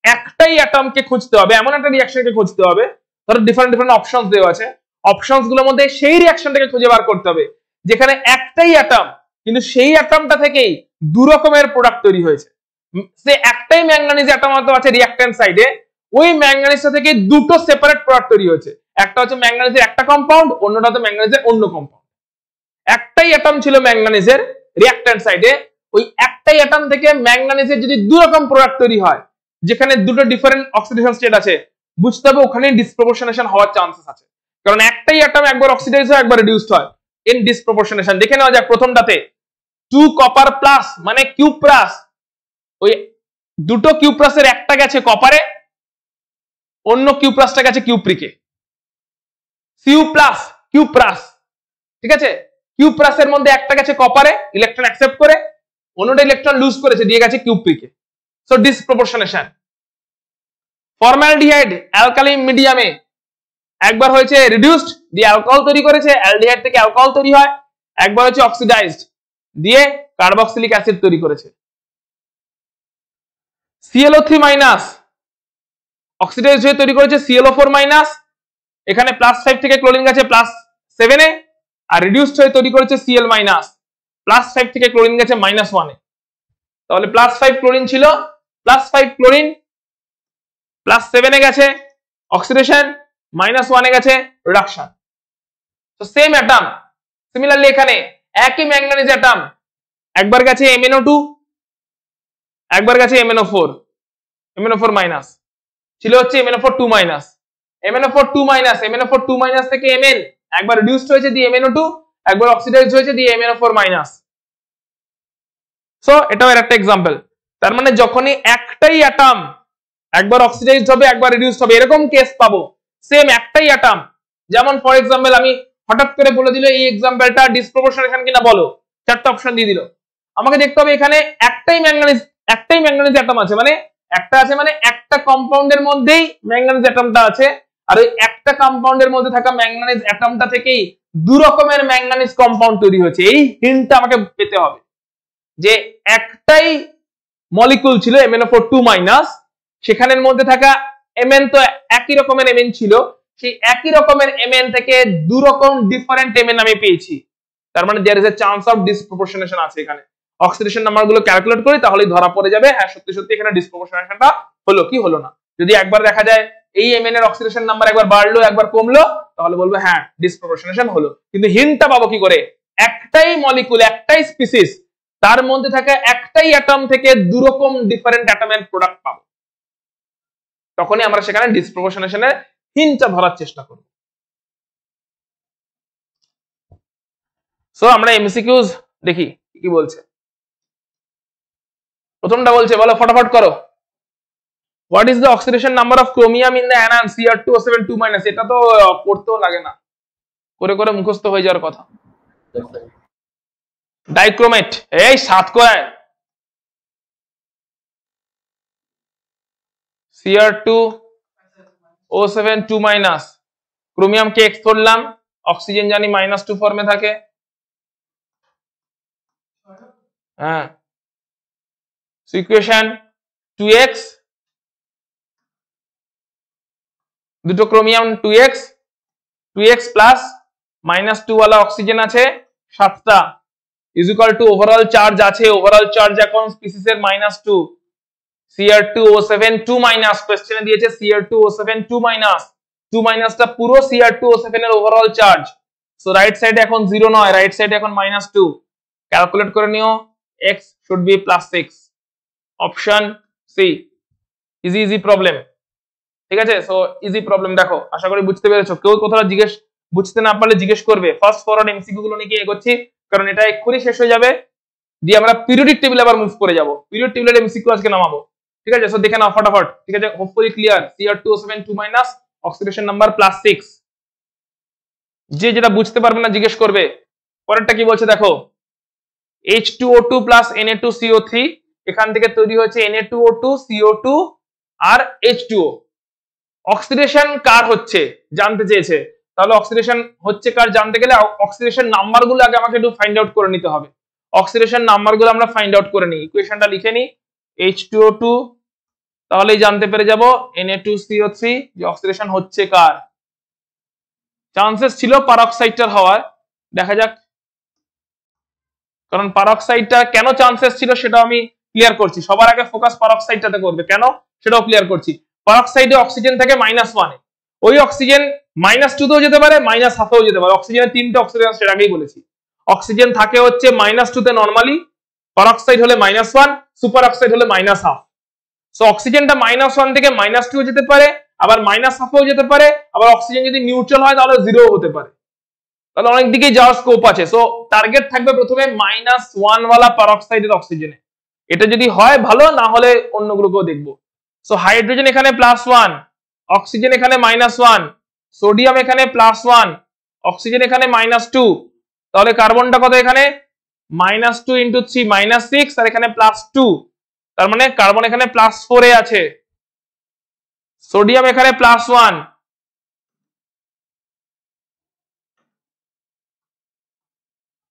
একটাই অ্যাটমকে খুঁজতে হবে, এমন একটা রিঅ্যাকশনকে খুঁজতে হবে, ধরো ডিফারেন্ট অপশনস দেওয়া আছে, অপশনস গুলোর মধ্যে সেই রিঅ্যাকশনটাকে খুঁজে বার করতে হবে যেখানে একটাই অ্যাটম কিন্তু সেই অ্যাটমটা থেকেই দু রকমের প্রোডাক্ট তৈরি হয়েছে। সে একটাই ম্যাঙ্গানিজ অ্যাটম আছে রিঅ্যাকট্যান্ট সাইডে, ওই ম্যাঙ্গানিজটা থেকে দুটো সেপারেট প্রোডাক্ট তৈরি হয়েছে, একটা হচ্ছে ম্যাঙ্গানিজের একটা কম্পাউন্ড, অন্যটা হচ্ছে ম্যাঙ্গানিজের অন্য কম্পাউন্ড। একটাই অ্যাটম ছিল ম্যাঙ্গানিজের রিঅ্যাকট্যান্ট সাইডে, ওই একটাই অ্যাটম থেকে ম্যাঙ্গানিজের যদি দু রকম প্রোডাক্ট তৈরি হয় যেখানে দুটো ডিফারেন্ট অক্সিডেশন স্টেট আছে, বুঝতে হবে ওখানে ডিসপ্রপোর্শনেশন হওয়ার চান্সেস আছে, কারণ একটাই অ্যাটম একবার অক্সিডাইজ হয় একবার রিডিউসড হয়। ইন ডিসপ্রপোর্শনেশন দেখে নেওয়া যাক প্রথমটাতে, 2 কপার প্লাস মানে কিউপ্রাস, ওই দুটো কিউপ্রাসের একটা গেছে কপারে, অন্য কিউপ্রাসটা গেছে কিউপ্রিকে, সিউ প্লাস কিউপ্রাস, ঠিক আছে। কিউপ্রাসের মধ্যে একটা গেছে কপারে ইলেকট্রন অ্যাকসেপ্ট করে, অন্যটা ইলেকট্রন লুজ করেছে দিয়ে গেছে কিউপ্রিকে। সো ডিসপ্রপোর্শনেশন। ফর্মালডিহাইড অ্যালকালি মিডিয়ামে একবার হয়েছে রিডিউসড দিয়ে অ্যালকোহল তৈরি করেছে, অ্যালডিহাইড থেকে অ্যালকোহল তৈরি হয়। একবার হচ্ছে অক্সিডাইজড দিয়ে কার্বক্সিলিক অ্যাসিড তৈরি করেছে। ClO3 মাইনাস অক্সিডাইজড হয়ে তৈরি করেছে ClO4 মাইনাস, এখানে +5 থেকে ক্লোরিন গেছে +7 এ, আর রিডিউসড হয়ে তৈরি করেছে Cl মাইনাস, +5 থেকে ক্লোরিন গেছে -1 এ। তাহলে +5 ক্লোরিন ছিল, +5 ক্লোরিন +7 এ গেছে অক্সিডেশন, -1 এ গেছে রিডাকশন। তো সেম অ্যাটম, সিমিলারলি এখানে একই ম্যাঙ্গানিজ অ্যাটম একবার গেছে MnO2, একবার গেছে MnO4 মাইনাস, ছিল হচ্ছে MnO4 2 মাইনাস, MnO4 2 মাইনাস থেকে Mn একবার রিডিউসড হয়েছে দিয়ে MnO2, একবার অক্সিডাইজড হয়েছে দিয়ে MnO4 মাইনাস। সো এটাও একটা एग्जांपल। তার মানে যখনই একটাই অ্যাটম একবার অক্সিডাইজড হবে একবার রিডিউসড হবে এরকম কেস পাবো, সেম একটাই অ্যাটম। যেমন ফর एग्जांपल আমি হঠাৎ করে বলে দিল এই एग्जांपलটা ডিসপ্রপোর্শনেশন কিনা বলো, চারটা অপশন দিয়ে দিল, আমাকে দেখতে হবে এখানে একটাই ম্যাঙ্গানিজ অ্যাটম আছে, মানে একটা আছে, মানে একটা কম্পাউন্ডের মধ্যেই ম্যাঙ্গানিজ অ্যাটমটা আছে, আর ওই একটা কম্পাউন্ডের মধ্যে থাকা ম্যাঙ্গানিজ অ্যাটমটা থেকেই দু রকমের ম্যাঙ্গানিজ কম্পাউন্ড তৈরি হয়েছে। এই হিন্টটা আমাকে পেতে হবে যে একটাই মলিকিউল ছিল MnO4 2 মাইনাস, সেখানের মধ্যে থাকা Mn তো একই রকমের Mn ছিল, সেই একই রকমের Mn থেকে দু রকম ডিফারেন্ট Mn আমি পেয়েছি। তার মানে there is a chance of disproportionation আছে এখানে। অক্সিডেশন নাম্বারগুলো ক্যালকুলেট করি তাহলেই ধরা পড়ে যাবে হ্যাঁ সত্যি সত্যি এখানে ডিসপ্রপোর্শনেশনটা হলো কি হলো না। যদি একবার দেখা যায় এই Mn এর অক্সিডেশন নাম্বার একবার বাড়লো একবার কমলো তাহলে বলবো হ্যাঁ ডিসপ্রপোর্শনেশন হলো। কিন্তু হিন্টটা পাবো কি করে? একটাই মলিকিউল একটাই স্পিসিস তার মধ্যে থাকা একটাই অ্যাটম থেকে দু রকম ডিফারেন্ট অ্যাটমের প্রোডাক্ট পাবো, তখনই আমরা সেখানে ডিসপ্রপোর্শনেশনের হিন্টটা ধরার চেষ্টা করব। সো আমরা এমসিকিউজ দেখি কি বলছে। প্রথমটা বলছে বলো ফটাফট করো, what is the oxidation number of chromium in the anion Cr2O7 2-? এটা তো পড়তেও লাগে না, করে করে মুখস্থ হয়ে যাওয়ার কথা। ডাইক্রোমেট এই 7 কোয়ায় Cr2O7 2-, ক্রোমিয়ামকে X ধরলাম, অক্সিজেন জানি -2 ফর্মে থাকে, হ্যাঁ ইকুয়েশন 2x, দুটো ক্রোমিয়াম 2x প্লাস -2 ওয়ালা অক্সিজেন আছে 7টা is equal to overall charge আছে, ওভারঅল চার্জ এখন স্পিসিসের -2, Cr2O7 2-, কোশ্চেনে দিয়েছে Cr2O7 2-, টা পুরো Cr2O7 এর ওভারঅল চার্জ। সো রাইট সাইডে এখন 0 নয়, রাইট সাইডে এখন -2, ক্যালকুলেট করে নিও, x should be +6, option C. Easy problem, ঠিক আছে। সো ইজি প্রবলেম দেখো, আশা করি বুঝতে পেরেছো। কেউ কোথাও বুঝতে না পারলে জিজ্ঞেস করবে। ফার্স্ট ফরওয়ার্ড এমসিকিউ গুলো নিয়ে এগোচ্ছি কারণ এটা এক্ষুনি শেষ হয়ে যাবে, দিয়ে আমরা পিরিয়ডিক টেবিল আবার মুভ করে যাব। পিরিয়ড টেবিলের এমসিকিউ আজকে নামাবো, ঠিক আছে। সো দেখে নাও ফটাফট, ঠিক আছে। Hopefully clear. Cr2O7 2-, oxidation number +6। যে যেটা বুঝতে পারবে না জিজ্ঞেস করবে। পরেরটা কি বলছে দেখো, H2O2 + Na2CO3, এখান থেকে তৈরি হয়েছে Na2O2 CO2 আর H2O। অক্সিডেশন কার হচ্ছে জানতে চেয়েছে, তাহলে অক্সিডেশন হচ্ছে কার জানতে গেলে অক্সিডেশন নাম্বারগুলো আগে আমাকে একটু ফাইন্ড আউট করে নিতে হবে। অক্সিডেশন নাম্বারগুলো আমরা ফাইন্ড আউট করে নিই, ইকুয়েশনটা লিখে নিই H2O2, তাহলেই জানতে পেরে যাব Na2CO3 যে অক্সিডেশন হচ্ছে কার। চান্সেস ছিল পারঅক্সাইডটার হওয়ার, দেখা যাক, কারণ পারঅক্সাইডটা কেন চান্সেস ছিল সেটা আমি ক্লিয়ার করছি। সবার আগে ফোকাস পারঅক্সাইডটাতে করবে, কেন সেটাও ক্লিয়ার করছি। পারঅক্সাইডে অক্সিজেন থাকে -1, ওই অক্সিজেন -2 তেও যেতে পারে, -1/2 যেতে পারে। অক্সিজেনের 3টে অক্সিজেন সেটা আগেই বলেছি। অক্সিজেন থাকে হচ্ছে -2 তে নরমালি, পারঅক্সাইড হলে -1, সুপার অক্সাইড হলে -1/2। সো অক্সিজেনটা -1 থেকে -2 যেতে পারে, আবার -1/2 যেতে পারে, আবার অক্সিজেন যদি নিউট্রাল হয় তাহলে 0 হতে পারে, তাহলে অনেক দিকেই যাওয়ার স্কোপ আছে। সো টার্গেট থাকবে প্রথমে -1 ওয়ালা পারঅক্সাইডের অক্সিজেনে, এটা যদি হয় ভালো, না হলে অন্যগুলোকেও দেখবো। সো হাইড্রোজেন এখানে +1, অক্সিজেন এখানে -1, সোডিয়াম এখানে +1, অক্সিজেন এখানে -2, তাহলে কার্বনটা কত এখানে -2 × 3 -6, আর এখানে +2, তার মানে কার্বন এখানে +4 এ আছে। সোডিয়াম এখানে +1,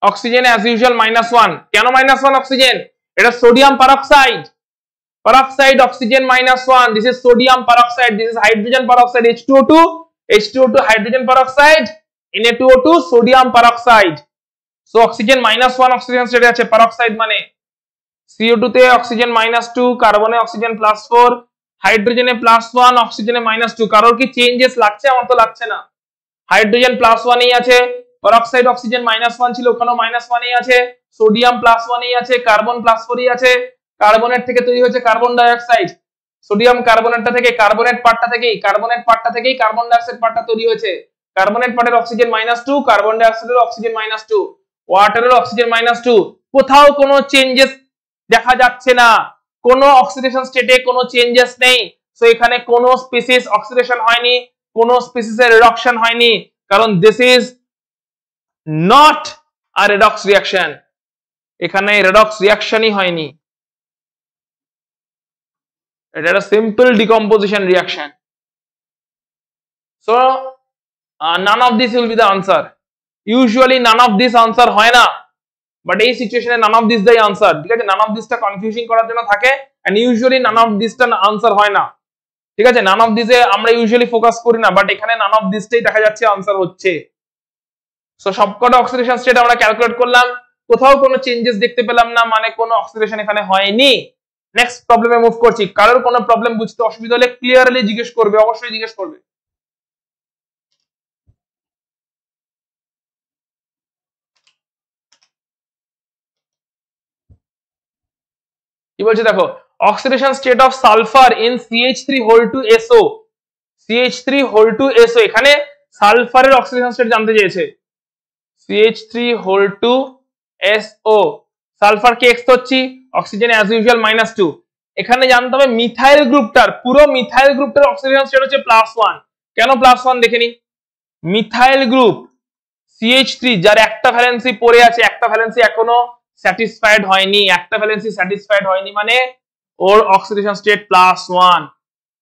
অক্সিজেন অ্যাজ ইউজুয়াল -1। কেন -1 অক্সিজেন? এটা sodium peroxide, oxygen -1, this is sodium peroxide, this is hydrogen peroxide, H2O2 hydrogen peroxide, Na2O2 sodium peroxide. So oxygen -1 oxygen স্টেটে আছে, পারঅক্সাইড মানে CO2 তে অক্সিজেন -2, কার্বনে অক্সিজেন +4, হাইড্রোজেনে +1, অক্সিজেনে -2। কারোর কি চেঞ্জেস লাগছে? আমার তো লাগছে না। হাইড্রোজেন +1 এই আছে, পারঅক্সাইড অক্সিজেন -1 ছিল, ওখানেও -1 এই আছে, সোডিয়াম +1 এই আছে, কার্বন +4 এই আছে, কার্বনের থেকে তৈরি হয়েছে কার্বন ডাই অক্সাইড, সোডিয়াম কার্বনেটটা থেকে কার্বনেট পার্টটা থেকেই কার্বন ডাই অক্সাইড পার্টটা তৈরি হয়েছে। কার্বনেট পার্টের অক্সিজেন -2, কার্বন ডাই অক্সাইডের অক্সিজেন -2, ওয়াটারের অক্সিজেন -2। কোথাও কোনো চেঞ্জেস দেখা যাচ্ছে না, কোনো অক্সিডেশন স্টেটে কোনো চেঞ্জেস নেই। সো এখানে কোনো স্পিসিস অক্সিডেশন হয়নি, কোনো স্পিসিসের রিডাকশন হয়নি, কারণ this is not a redox reaction. এখানে রেডক্স রিঅ্যাকশনই হয়নি, এটা একটা simple decomposition reaction. So none of this will be the answer. Usually none of this answer হয় না, বাট এই সিচুয়েশনে none of this the answer, ঠিক আছে? none of this টা কনফিউজিং করার জন্য থাকে, and usually none of this টা আনসার হয় না, ঠিক আছে? none of this এ আমরা ইউজুয়ালি ফোকাস করি না, বাট এখানে none of this টাই দেখা যাচ্ছে আনসার হচ্ছে। সো সবকটা অক্সিডেশন স্টেট আমরা ক্যালকুলেট করলাম, কোথাও কোনো চেঞ্জেস দেখতে পেলাম না, মানে কোনো অক্সিডেশন এখানে হয়নি। নেক্সট প্রবলেমে মুভ করছি। কারোর কোনো প্রবলেম বুঝতে অসুবিধা হলে ক্লিয়ারলি জিজ্ঞেস করবে, অবশ্যই জিজ্ঞেস করবে। কি বলছে দেখো, oxidation state of sulphur in CH3 2SO, CH3 2SO, এখানে সালফারের অক্সিডেশন স্টেট জানতে চেয়েছে। CH3 2SO, সালফার কে এক্স হচ্ছে, অক্সিজেন অ্যাজ ইউজুয়াল -2। এখানে জানতে হবে মিথাইল গ্রুপটার, পুরো মিথাইল গ্রুপটার অক্সিডেশন স্টেট হচ্ছে +1। কেন +1 দেখে নি। মিথাইল গ্রুপ CH3 যার একটা ভ্যালেন্সি পড়ে আছে, একটা ভ্যালেন্সি এখনো স্যাটিসফাইড হয়নি, একটা ভ্যালেন্সি স্যাটিসফাইড হয়নি, মানে ওর অক্সিডেশন স্টেট +1।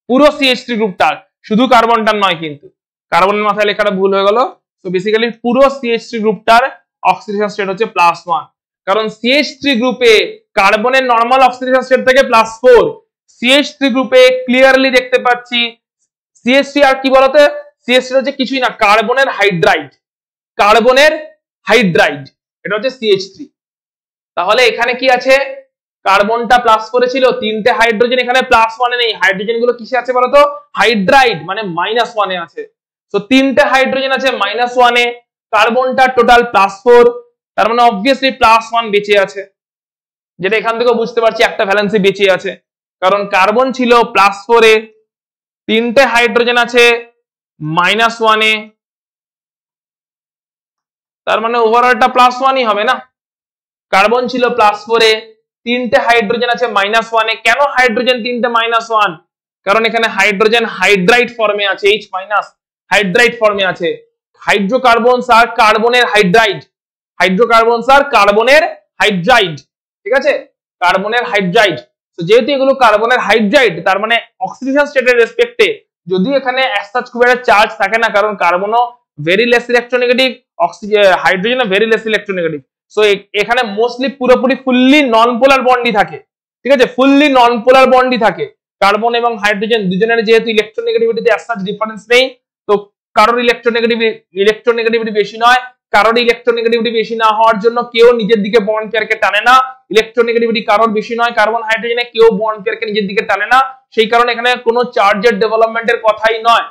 পুরো CH3 গ্রুপটার, শুধু কার্বনটার নয়, কিন্তু কার্বনের মাথায় লেখাটা ভুল হয়ে গেল। তো বেসিক্যালি পুরো CH3 গ্রুপটার অক্সিডেশন স্টেট হচ্ছে +1, কারণ CH3 গ্রুপে কার্বনের নরমাল অক্সিডেশন স্টেট থেকে +4, CH3 গ্রুপে ক্লিয়ারলি দেখতে পাচ্ছি CH3 আর কি বলতে, CH3 হচ্ছে কিছুই না, কার্বনের হাইড্রাইড, এটা হচ্ছে CH3। তাহলে এখানে কি আছে, কার্বনটা +4 ছিল, তিনটে হাইড্রোজেন এখানে +1 এ নেই, হাইড্রোজেন গুলো কিসে আছে বলতো, হাইড্রাইড মানে -1 এ আছে। তো তিনটে হাইড্রোজেন আছে -1 এ, কার্বনটা টোটাল +4, তার মানে অবভিয়াসলি +1 বেঁচে আছে, যেটা এখান থেকে বুঝতে পারছি একটা ভ্যালেন্সি বেঁচে আছে, কারণ কার্বন ছিল +4 এ, তিনটে হাইড্রোজেন আছে -1 এ, তার মানে ওভারঅলটা +1ই হবে না। কার্বন ছিল +4 এ, তিনটে হাইড্রোজেন আছে -1 এ। কেন হাইড্রোজেন তিনটে -1? কারণ এখানে হাইড্রোজেন হাইড্রাইড ফর্মে আছে, H- হাইড্রাইড ফর্মে আছে। হাইড্রোকার্বনস আর কার্বনের হাইড্রাইড, ঠিক আছে? কার্বনের হাইড্রাইড। তো যেহেতু এগুলো কার্বনের হাইড্রাইড, তার মানে অক্সিডেশন স্টেটের রেসপেক্টে যদি এখানে অ্যাজ সাচ খুব একটা চার্জ থাকে না, কারণ কার্বনও ভেরি লেস ইলেকট্রোনেগেটিভ, হাইড্রোজেনও ভেরি লেস ইলেকট্রোনেগেটিভ। সো এখানে মোস্টলি পুরোপুরি ফুললি নন পোলার বন্ডই থাকে, ঠিক আছে? ফুললি নন পোলার বন্ডই থাকে। কার্বন এবং হাইড্রোজেন দুজনের যেহেতু ইলেকট্রোনেগেটিভিটিতে অ্যাজ সাচ ডিফারেন্স নেই, তো কারোর ইলেকট্রোনেগেটিভিটি বেশি নয়, কারোর ইলেকট্রোনেগেটিভিটি বেশি না হওয়ার জন্য কেউ নিজের দিকে বন্ড পেয়ারকে টানে না। ইলেকট্রোনেগেটিভিটি কারোর বেশি নয়, কার্বন হাইড্রোজেনে কেউ বন্ড পেয়ারকে নিজের দিকে টানে না, সেই কারণে এখানে কোনো চার্জের ডেভেলপমেন্টের কথাই নয়।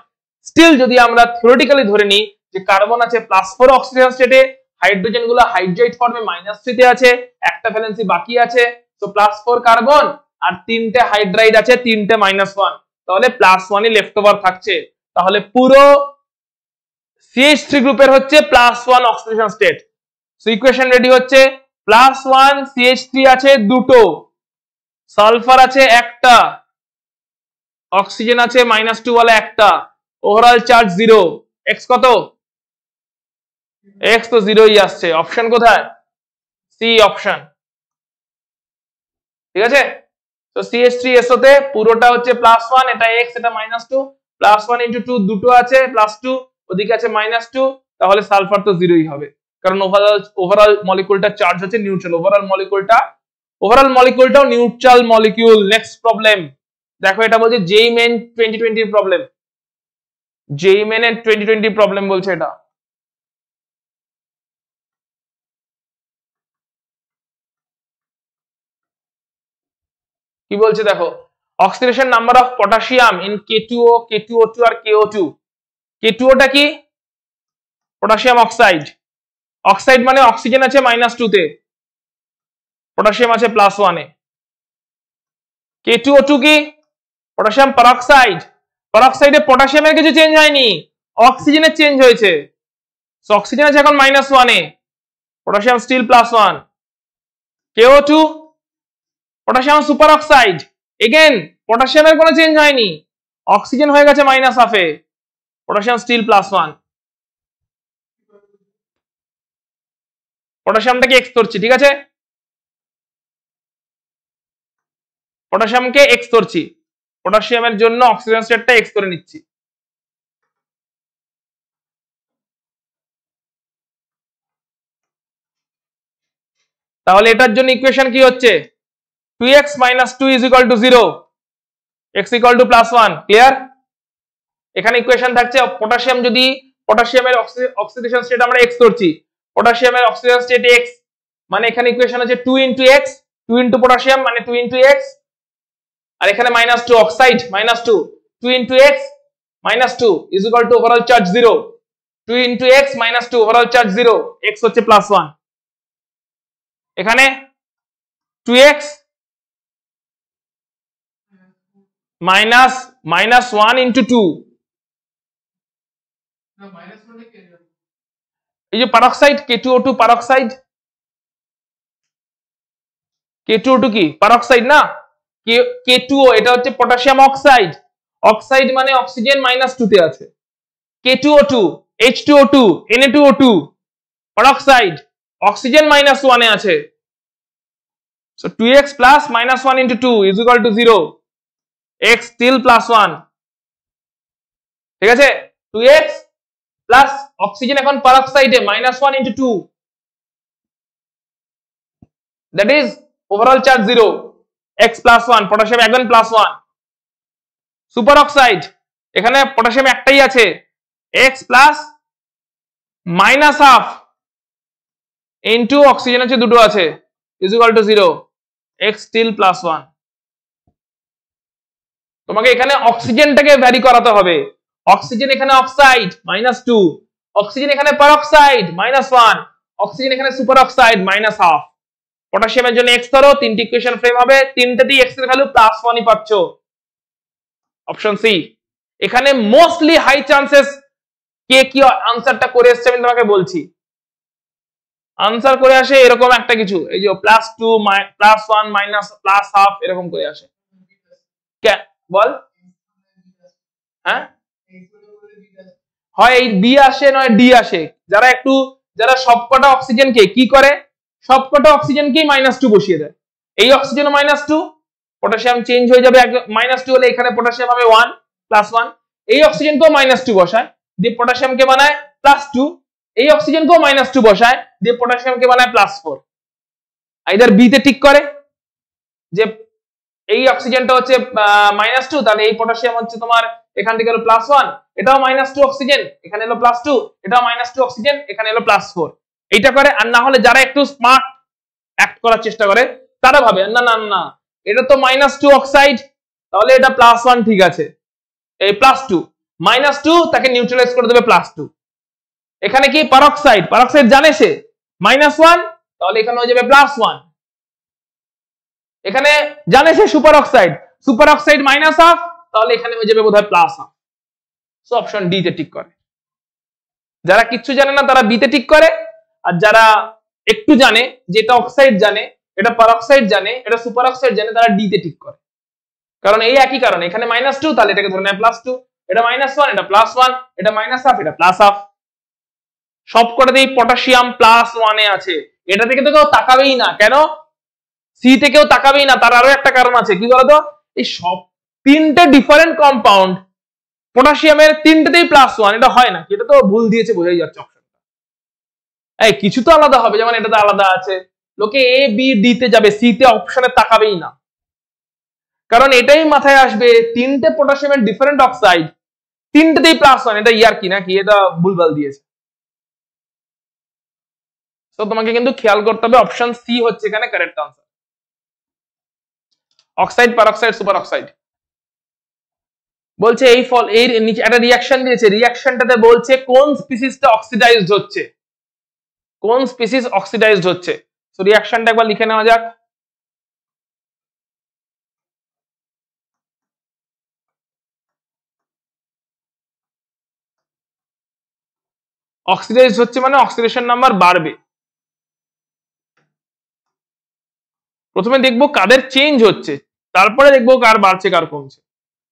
স্টিল যদি আমরা থিওরিটিক্যালি ধরে নিই যে কার্বন আছে +4 অক্সিডেশন স্টেটে, হাইড্রোজেন গুলো হাইড্রাইড ফর্মে -3 তে আছে, একটা ভ্যালেন্সি বাকি আছে, তো +4 কার্বন আর তিনটে হাইড্রাইড আছে, তিনটে -1, তাহলে +1ই লেফট ওভার থাকছে। তাহলে পুরো CH3 গ্রুপের হচ্ছে +1 oxidation state. So equation ready হচ্ছে, +1 CH3 আছে দুটো, সালফার আছে একটা, অক্সিজেন আছে -2 ওয়ালা একটা, ওভারঅল চার্জ 0, এক্স কত, এক্স তো 0ই আসছে, অপশন কোথায়, সি অপশন, ঠিক আছে? তো CH3SO তে পুরোটা হচ্ছে +1, এটা x, এটা -2, +1 × 2 দুটো আছে +2, ওদিকে আছে -2, তাহলে সালফার তো জিরোই হবে, কারণ ওভারঅল মলিকিউলটা চার্জ হচ্ছে নিউট্রাল, ওভারঅল মলিকিউলটাও নিউট্রাল মলিকিউল। নেক্সট প্রবলেম দেখো, এটা বলছে জেই মেন 2020 এর প্রবলেম, জেই মেন এর 2020 প্রবলেম বলছে এটা। কি বলছে দেখো, oxidation number of potassium in K2O, K2O2 আর KO2। K2O টা কি? পটাশিয়াম অক্সাইড, অক্সাইড মানে অক্সিজেন আছে -2 তে, পটাশিয়াম আছে +1 এ। K2O2 কি? পটাশিয়াম পারঅক্সাইড, পারঅক্সাইডে পটাশিয়ামের কিছু চেঞ্জ হয়নি, অক্সিজেনের চেঞ্জ হয়েছে। সো অক্সিজেন আছে এখন -1 এ, potassium still +1। KO2 potassium super oxide, again পটাশিয়ামের কোনো চেঞ্জ হয়নি, অক্সিজেন হয়ে গেছে -1 এ, পটাশিয়াম স্টিল +1। পটাশিয়ামটাকে এক্স ধরছি, ঠিক আছে, পটাশিয়ামকে এক্স ধরছি, পটাশিয়ামের জন্য অক্সিজেন স্টেটটা এক্স করে নিচ্ছি। তাহলে এটার জন্য ইকুয়েশন কি হচ্ছে? 2x - 2 = 0, x = +1। ক্লিয়ার? এখানে ইকুয়েশন থাকছে পটাশিয়াম, যদি পটাশিয়ামের অক্সিডেশন স্টেট আমরা x ধরছি, পটাশিয়ামের অক্সিডেশন স্টেট x, মানে এখানে ইকুয়েশন আছে 2 × x, 2 × পটাশিয়াম মানে 2 × x, আর এখানে -2 oxide, -2, 2 × x -2 = overall charge 0, 2 × x -2 overall charge 0, x হচ্ছে +1। এখানে 2x -1 × 2, এই যে পারঅক্সাইড K2O2 পারঅক্সাইড, K2O2 কি পারঅক্সাইড না, K2O এটা হচ্ছে পটাশিয়াম অক্সাইড, অক্সাইড মানে অক্সিজেন -2 তে আছে, K2O2 H2O2 Na2O2 peroxide, oxygen -1 এ আছে। So 2x +-1 × 2 = 0, x still +1। ঠিক আছে, 2x প্লাস অক্সিজেন এখন পারঅক্সাইডে -1 × 2, that is overall charge 0, x +1, potassium একদম +1। সুপার অক্সাইড, এখানে পটাশিয়াম একটাই আছে, x -1/2 ইনটু অক্সিজেন আছে দুটো আছে, = 0, x still +1। তোমাকে এখানে অক্সিজেনটাকে ভ্যারি করাতে হবে, অক্সিজেন এখানে অক্সাইড -2, অক্সিজেন এখানে পারঅক্সাইড -1, অক্সিজেন এখানে সুপার অক্সাইড -1/2। পটাশিয়ামের জন্য x ধরো, তিনটি ইকুয়েশন ফ্রেম হবে, তিনটাতেই x এর ভ্যালু +1 ই পাচ্ছ। Option C. এখানে মোস্টলি হাই চান্সেস কে কি আনসারটা করে এসেছে আমি তোমাকে বলছি। আনসার করে আসে এরকম একটা কিছু, এই যে +2 +1 +1/2 এরকম করে আসে। বল, হ্যাঁ হয় এই বি আসে নয় ডি আসে। যারা সবকটা অক্সিজেনকে কি করে, সবকটা অক্সিজেনকেই -2 বসিয়ে দেয়, এই অক্সিজেনও -2, পটাশিয়াম চেঞ্জ হয়ে যাবে, -2 হলে এখানে পটাশিয়াম হবে 1 +1, এই অক্সিজেনকেও -2 বসায়, দিয়ে পটাশিয়ামকে বানায় +2, এই অক্সিজেনকেও -2 বসায়, দিয়ে পটাশিয়ামকে বানায় +4। আইদার বি তে ঠিক করে যে এই অক্সিজেনটা হচ্ছে -2, তাহলে এই পটাশিয়াম হচ্ছে তোমার এখান থেকে হলো +1, এটাও -2 অক্সিজেন, এখানে হলো +2, এটাও -2 অক্সিজেন, এখানে হলো +4। এইটা করে। আর না হলে যারা একটু স্মার্ট অ্যাক্ট করার চেষ্টা করে তারা ভাবে না না না এটা তো -2 অক্সাইড, তাহলে এটা +1 ঠিক আছে, এই +2 -2 তাকে নিউট্রালাইজ করে দেবে +2। এখানে কি পারঅক্সাইড, পারঅক্সাইড জানে সে -1, তাহলে এখানে হয়ে যাবে +1। এখানে জানে সে সুপার অক্সাইড, সুপার অক্সাইড -1/2, তাহলে এখানে হয়ে যাবে বোধহয় +1। সো অপশন ডি তে ঠিক করে। যারা কিচ্ছু জানে না তারা বি তে ঠিক করে, আর যারা একটু জানে, যেটা অক্সাইড জানে, এটা পারঅক্সাইড জানে, এটা সুপার অক্সাইড জানে, তারা ডি তে ঠিক করে। কারণ এই একই কারণ, এখানে -2 তাহলে এটাকে ধরে নেয় +2, এটা -1 এটা +1, এটা -1/2 এটা +1। সবকটাতেই পটাশিয়াম +1 এ আছে, এটা থেকে তো কেউ তাকাবেই না, কেন? সি থেকেও তাকাবেই না, তার আরো একটা কারণ আছে, কি বলতো? এই সব তিনটে ডিফারেন্ট কম্পাউন্ড, পটাশিয়ামের তিনটেতেই +1, এটা হয় না, এটা তো ভুল দিয়েছে বোঝাই যাচ্ছে অপশনটা। এই কিছু তো আলাদা হবে, যেমন এটাতে আলাদা আছে, লোকে এ বি ডি তে যাবে, সি তে অপশনে তাকাবেই না, কারণ এটাই মাথায় আসবে তিনটে পটাশিয়ামের ডিফারেন্ট অক্সাইড, তিনটেতেই +1, এটা ইয়ার কি নাকি, এটা ভুলভাল দিয়েছে। তো তোমাকে কিন্তু খেয়াল করতে হবে অপশন সি হচ্ছে এখানে correct answer. Oxide, peroxide, super oxide. বলছে এই ফল এর নিচে একটা রিঅ্যাকশন দিয়েছে, রিঅ্যাকশনটাতে বলছে কোন স্পিসিসটা অক্সিডাইজড হচ্ছে, কোন স্পিসিস অক্সিডাইজড হচ্ছে। তো রিঅ্যাকশনটা একবার লিখে নেওয়া যাক। অক্সিডাইজড হচ্ছে মানে অক্সিডেশন নাম্বার বাড়বে। প্রথমে দেখবো কাদের চেঞ্জ হচ্ছে, তারপরে দেখবো কার বাড়ছে কার কমছে।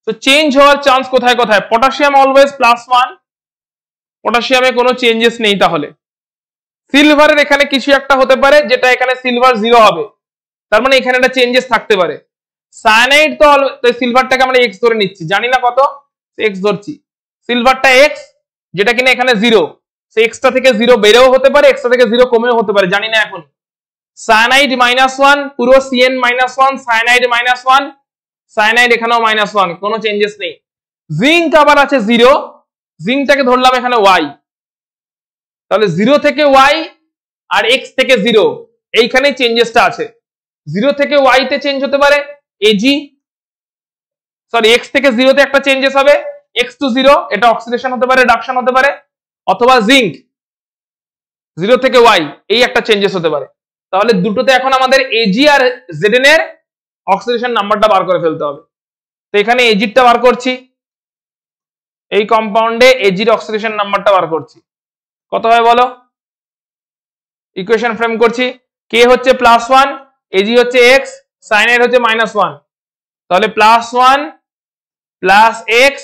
তো চেঞ্জ হওয়ার চান্স কোথায় কোথায়? পটাশিয়াম অলওয়েজ +1, পটাশিয়ামে কোনো চেঞ্জেস নেই। তাহলে সিলভারের এখানে কিছু একটা হতে পারে, যেটা এখানে সিলভার 0 হবে, তার মানে এখানে একটা চেঞ্জেস থাকতে পারে। সায়ানাইড তো সিলভারটাকে আমরা x ধরে নিচ্ছি, জানি না কত, x ধরছি, সিলভারটা x, যেটা কিনা এখানে 0, সে এক্সটা থেকে 0 বেড়েও হতে পারে, এক্সটা থেকে 0 কমেও হতে পারে, জানি না এখন। সায়ানাইড -1, পুরো Cn -1, সায়ানাইড -1, সায়ানাইড এখানেও -1, কোনো চেঞ্জেস নেই। জিঙ্ক আবার আছে 0, জিঙ্কটাকে ধরলাম এখানে y, তাহলে 0 থেকে y আর x থেকে 0, এইখানে চেঞ্জেসটা আছে। 0 থেকে y তে চেঞ্জ হতে পারে Ag, সরি x থেকে 0 তে একটা চেঞ্জেস হবে, x to 0, এটা অক্সিডেশন হতে পারে, রিডাকশন হতে পারে, অথবা জিঙ্ক 0 থেকে y এই একটা চেঞ্জেস হতে পারে। তাহলে দুটোতে এখন আমাদের Ag আর Zn এর অক্সিডেশন নাম্বারটা বার করে ফেলতে হবে। তো এখানে Ag টা বার করছি, এই কম্পাউন্ডে Ag এর অক্সিডেশন নাম্বারটা বার করছি, কত হয় বলো? ইকুয়েশন ফ্রেম করছি, K হচ্ছে +1, Ag হচ্ছে x, সায়ানাইড হচ্ছে -1, তাহলে +1 প্লাস x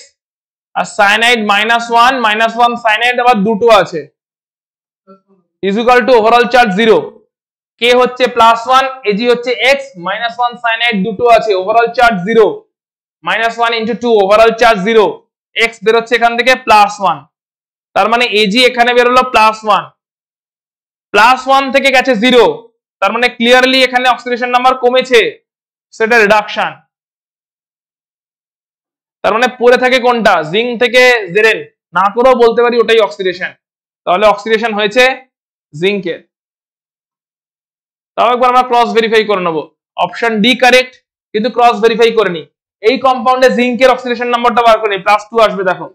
আর সায়ানাইড -1 সায়ানাইড আবার দুটো আছে, is equal to overall charge 0। K হচ্ছে +1, Ag হচ্ছে x, -1 সায়ানাইড দুটো আছে, overall charge 0, -1 × 2, overall charge 0, x বেরোচ্ছে এখান থেকে +1, তার মানে Ag এখানে বেরোলো +1, +1 থেকে গেছে 0, তার মানে ক্লিয়ারলি এখানে অক্সিডেশন নাম্বার কমেছে, সেটা রিডাকশন। তার মানে পড়ে থাকে কোনটা? জিঙ্ক থেকে জেরেন, না করেও বলতে পারি ওটাই অক্সিডেশন, তাহলে অক্সিডেশন হয়েছে জিঙ্কের। তাও একবার আমরা ক্রস ভেরিফাই করে নেব, অপশন ডি কারেক্ট, কিন্তু ক্রস ভেরিফাই করে নি। এই কম্পাউন্ডে জিঙ্কের অক্সিডেশন নাম্বারটা বার করে নি, +2 আসবে দেখো।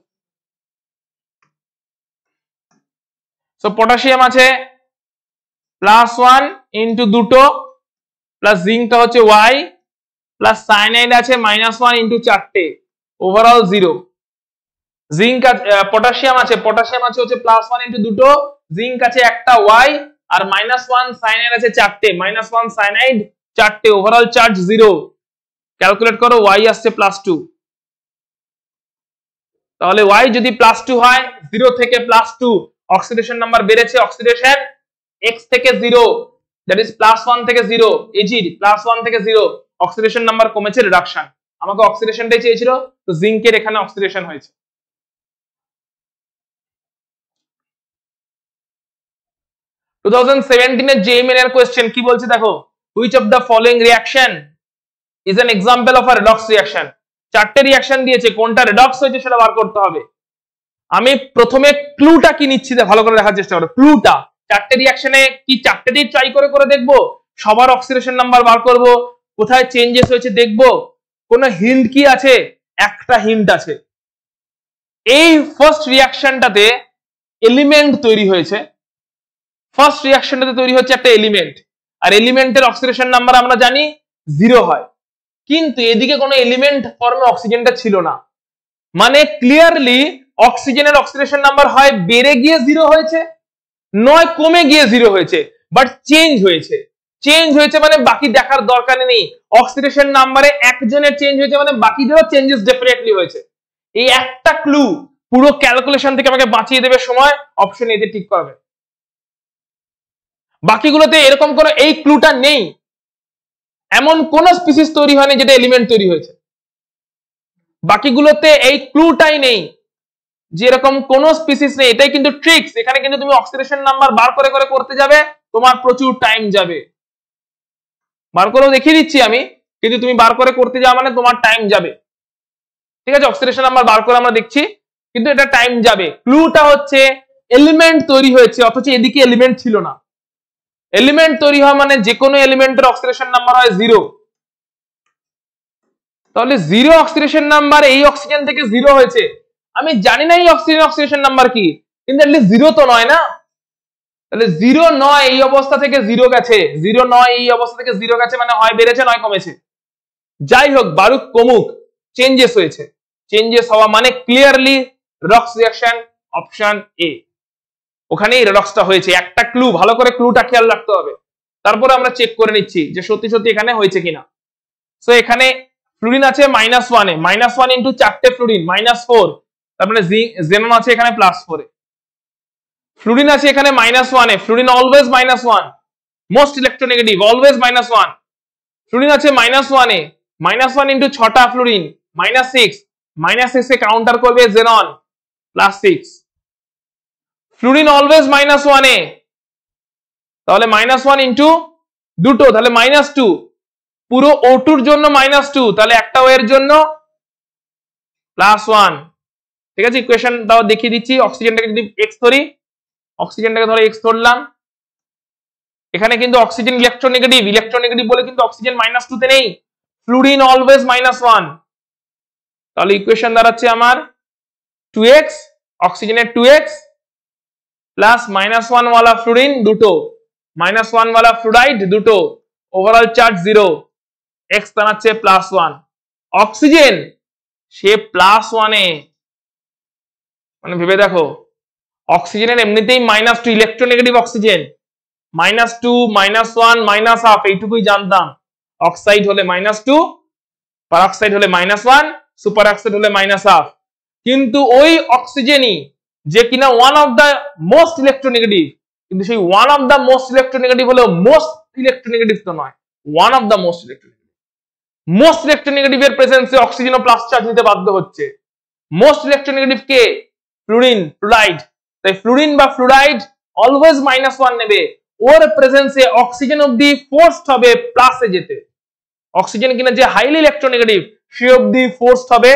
সো পটাশিয়াম আছে +1 ইন্টু দুটো, প্লাস জিঙ্কটা হচ্ছে y, প্লাস সায়ানাইড আছে -1 ইন্টু 4টে, ওভারঅল 0। জিঙ্ক পটাশিয়াম আছে হচ্ছে +1 ইন্টু দুটো, জিঙ্ক আছে একটা, y আর -1 সায়ানাইড আছে 4টে, -1 সায়ানাইড 4টে, ওভারঅল চার্জ 0। ক্যালকুলেট করো, y আসছে +2, তাহলে y যদি +2 হয়, 0 থেকে +2, অক্সিডেশন নাম্বার বেড়েছে, অক্সিডেশন x থেকে 0, দ্যাট ইজ +1 থেকে 0, Ag +1 থেকে 0, অক্সিডেশন নাম্বার কমেছে, রিডাকশন। আমাকে অক্সিডেশনটাই চেয়েছিল, তো জিঙ্কের এখানে অক্সিডেশন হয়েছে। টু 2017 JEE এর কোশ্চেন কি বলছে দেখো, which of the following reaction is an example of a redox reaction? চারটে রিঅ্যাকশন দিয়েছে, কোনটা রিডক্স হয়েছে সেটা বার করতে হবে। আমি প্রথমে ক্লুটা কি নিচ্ছি ভালো করে দেখার চেষ্টা করো, ক্লুটা চারটে রিঅ্যাকশনে কি চারটেতেই ট্রাই করে করে দেখবো, সবার অক্সিডেশন নাম্বার বার করব, কোথায় চেঞ্জেস হয়েছে দেখবো, কোনো হিন্ট কি আছে? একটা হিন্ট আছে, এই ফার্স্ট রিঅ্যাকশনটাতে এলিমেন্ট তৈরি হয়েছে, ফার্স্ট রিঅ্যাকশনটাতে তৈরি হচ্ছে একটা এলিমেন্ট, আর এলিমেন্টের অক্সিডেশন নাম্বার আমরা জানি 0 হয়, কিন্তু এদিকে কোনো এলিমেন্ট ফর্মে অক্সিজেনটা ছিল না, মানে ক্লিয়ারলি অক্সিজেনের অক্সিডেশন নাম্বার হয় বেড়ে গিয়ে 0 হয়েছে, নয় কমে গিয়ে 0 হয়েছে, বাট চেঞ্জ হয়েছে। চেঞ্জ হয়েছে মানে বাকি দেখার দরকার নেই, অক্সিডেশন নাম্বারে একজনের চেঞ্জ হয়েছে মানে বাকিদেরও চেঞ্জেস ডেফিনেটলি হয়েছে। এই একটা ক্লু পুরো ক্যালকুলেশন থেকে আমাকে বাঁচিয়ে দেবে সময়, অপশন এতে ঠিক করবে। বাকিগুলোতে এরকম কোনো এই ক্লুটা নেই, এমন কোন স্পিসিস তৈরি হয়নি যেটা এলিমেন্ট তৈরি হয়েছে। বাকিগুলোতে এই ক্লুটাই নেই, যে এরকম কোন স্পিসিস নেই। এটাই কিন্তু ট্রিক্স। এখানে কিন্তু তুমি অক্সিডেশন নাম্বার বার করে করে করতে যাবে, তোমার প্রচুর টাইম যাবে। বার করেও দেখিয়ে দিচ্ছি আমি, কিন্তু তুমি বার করে করতে যাওয়া মানে তোমার টাইম যাবে। ঠিক আছে, অক্সিডেশন নাম্বার বার করে আমরা দেখছি, কিন্তু এটা টাইম যাবে। ক্লুটা হচ্ছে এলিমেন্ট তৈরি হয়েছে, অথচ এদিকে এলিমেন্ট ছিল না। এলিমেন্ট তৈরি হয় মানে যে কোনো এলিমেন্টের অক্সিডেশন নাম্বার হয় 0। তাহলে 0 অক্সিডেশন নাম্বার এই অক্সিজেন থেকে 0 হয়েছে। আমি জানি না এই অক্সিডেশন নাম্বার কি, কিন্তু এটলিস্ট 0 তো নয় না। তাহলে 0 নয় এই অবস্থা থেকে 0 গেছে, 0 নয় এই অবস্থা থেকে 0 গেছে মানে হয় বেড়েছে নয় কমেছে। যাই হোক, বারুক কমুক, চেঞ্জেস হয়েছে। চেঞ্জেস হওয়া মানে clearly redox reaction, option A. ওখানেই রেডক্সটা হয়েছে। একটা ক্লু, ভালো করে ক্লুটা খেয়াল রাখতে হবে। তারপরে আমরা চেক করে নিচ্ছি যে সত্যি সত্যি এখানে হয়েছে কিনা। সো এখানে ফ্লুরিন আছে -1 এ, -1 ইন্টু 4টে ফ্লুরিন -4, তার মানে জেনন আছে এখানে +4 এ। ফ্লুরিন আছে এখানে -1 এ, fluorine always -1, most electronegative, always -1। Fluorine আছে -1 এ, -1 ইন্টু 6টা ফ্লুরিন -6, -6 এ কাউন্টার করবে জেনন +6। ফ্লুরিন অলওয়েজ -1 এ, তাহলে -1 ইন্টু দুটো, তাহলে -2। পুরো O2 এর জন্য -2, তাহলে একটা ও এর জন্য +1। ঠিক আছে, ইকুয়েশন দাও দেখিয়ে দিচ্ছি। অক্সিজেনটাকে যদি x ধরি, অক্সিজেনটাকে ধরো x ধরলাম, এখানে কিন্তু অক্সিজেন ইলেকট্রোনেগেটিভ, ইলেকট্রোনেগেটিভ বলে কিন্তু অক্সিজেন -2 তে নেই। ফ্লুরিন অলওয়েজ -1, তাহলে ইকুয়েশন দাঁড়াচ্ছে আমার 2x, অক্সিজেনের 2x প্লাস -1 ওয়ালা ফ্লুরিন দুটো, -1 ওয়ালা ফ্লুরাইড দুটো, ওভারঅল চার্জ 0, x দাঁড়াচ্ছে +1। অক্সিজেন সে +1 এ, মানে ভেবে দেখো, অক্সিজেনের এমনিতেই -2, ইলেকট্রোনেগেটিভ অক্সিজেন, -2, -1, -1, এইটুকুই জানতাম। অক্সাইড হলে -2, পারঅক্সাইড হলে -1, সুপার অক্সাইড হলে -1। কিন্তু ওই অক্সিজেনই যে কিনা one of the most electronegative, কিন্তু সেই one of the most electronegative হলো মোস্ট ইলেকট্রোনেগেটিভ তো নয়, one of the most electronegative. Most electronegative এর প্রেজেন্সে অক্সিজেনও প্লাস চার্জ নিতে বাধ্য হচ্ছে। মোস্ট ইলেকট্রোনেগেটিভ কে? Fluorine, fluoride. তাই ফ্লুরিন বা ফ্লুরাইড অলওয়েজ -1 নেবে। ওর প্রেজেন্সে অক্সিজেন অবধি ফোর্সড হবে প্লাসে যেতে। অক্সিজেন কিনা যে হাইলি ইলেকট্রোনেগেটিভ, সে অবধি ফোর্সড হবে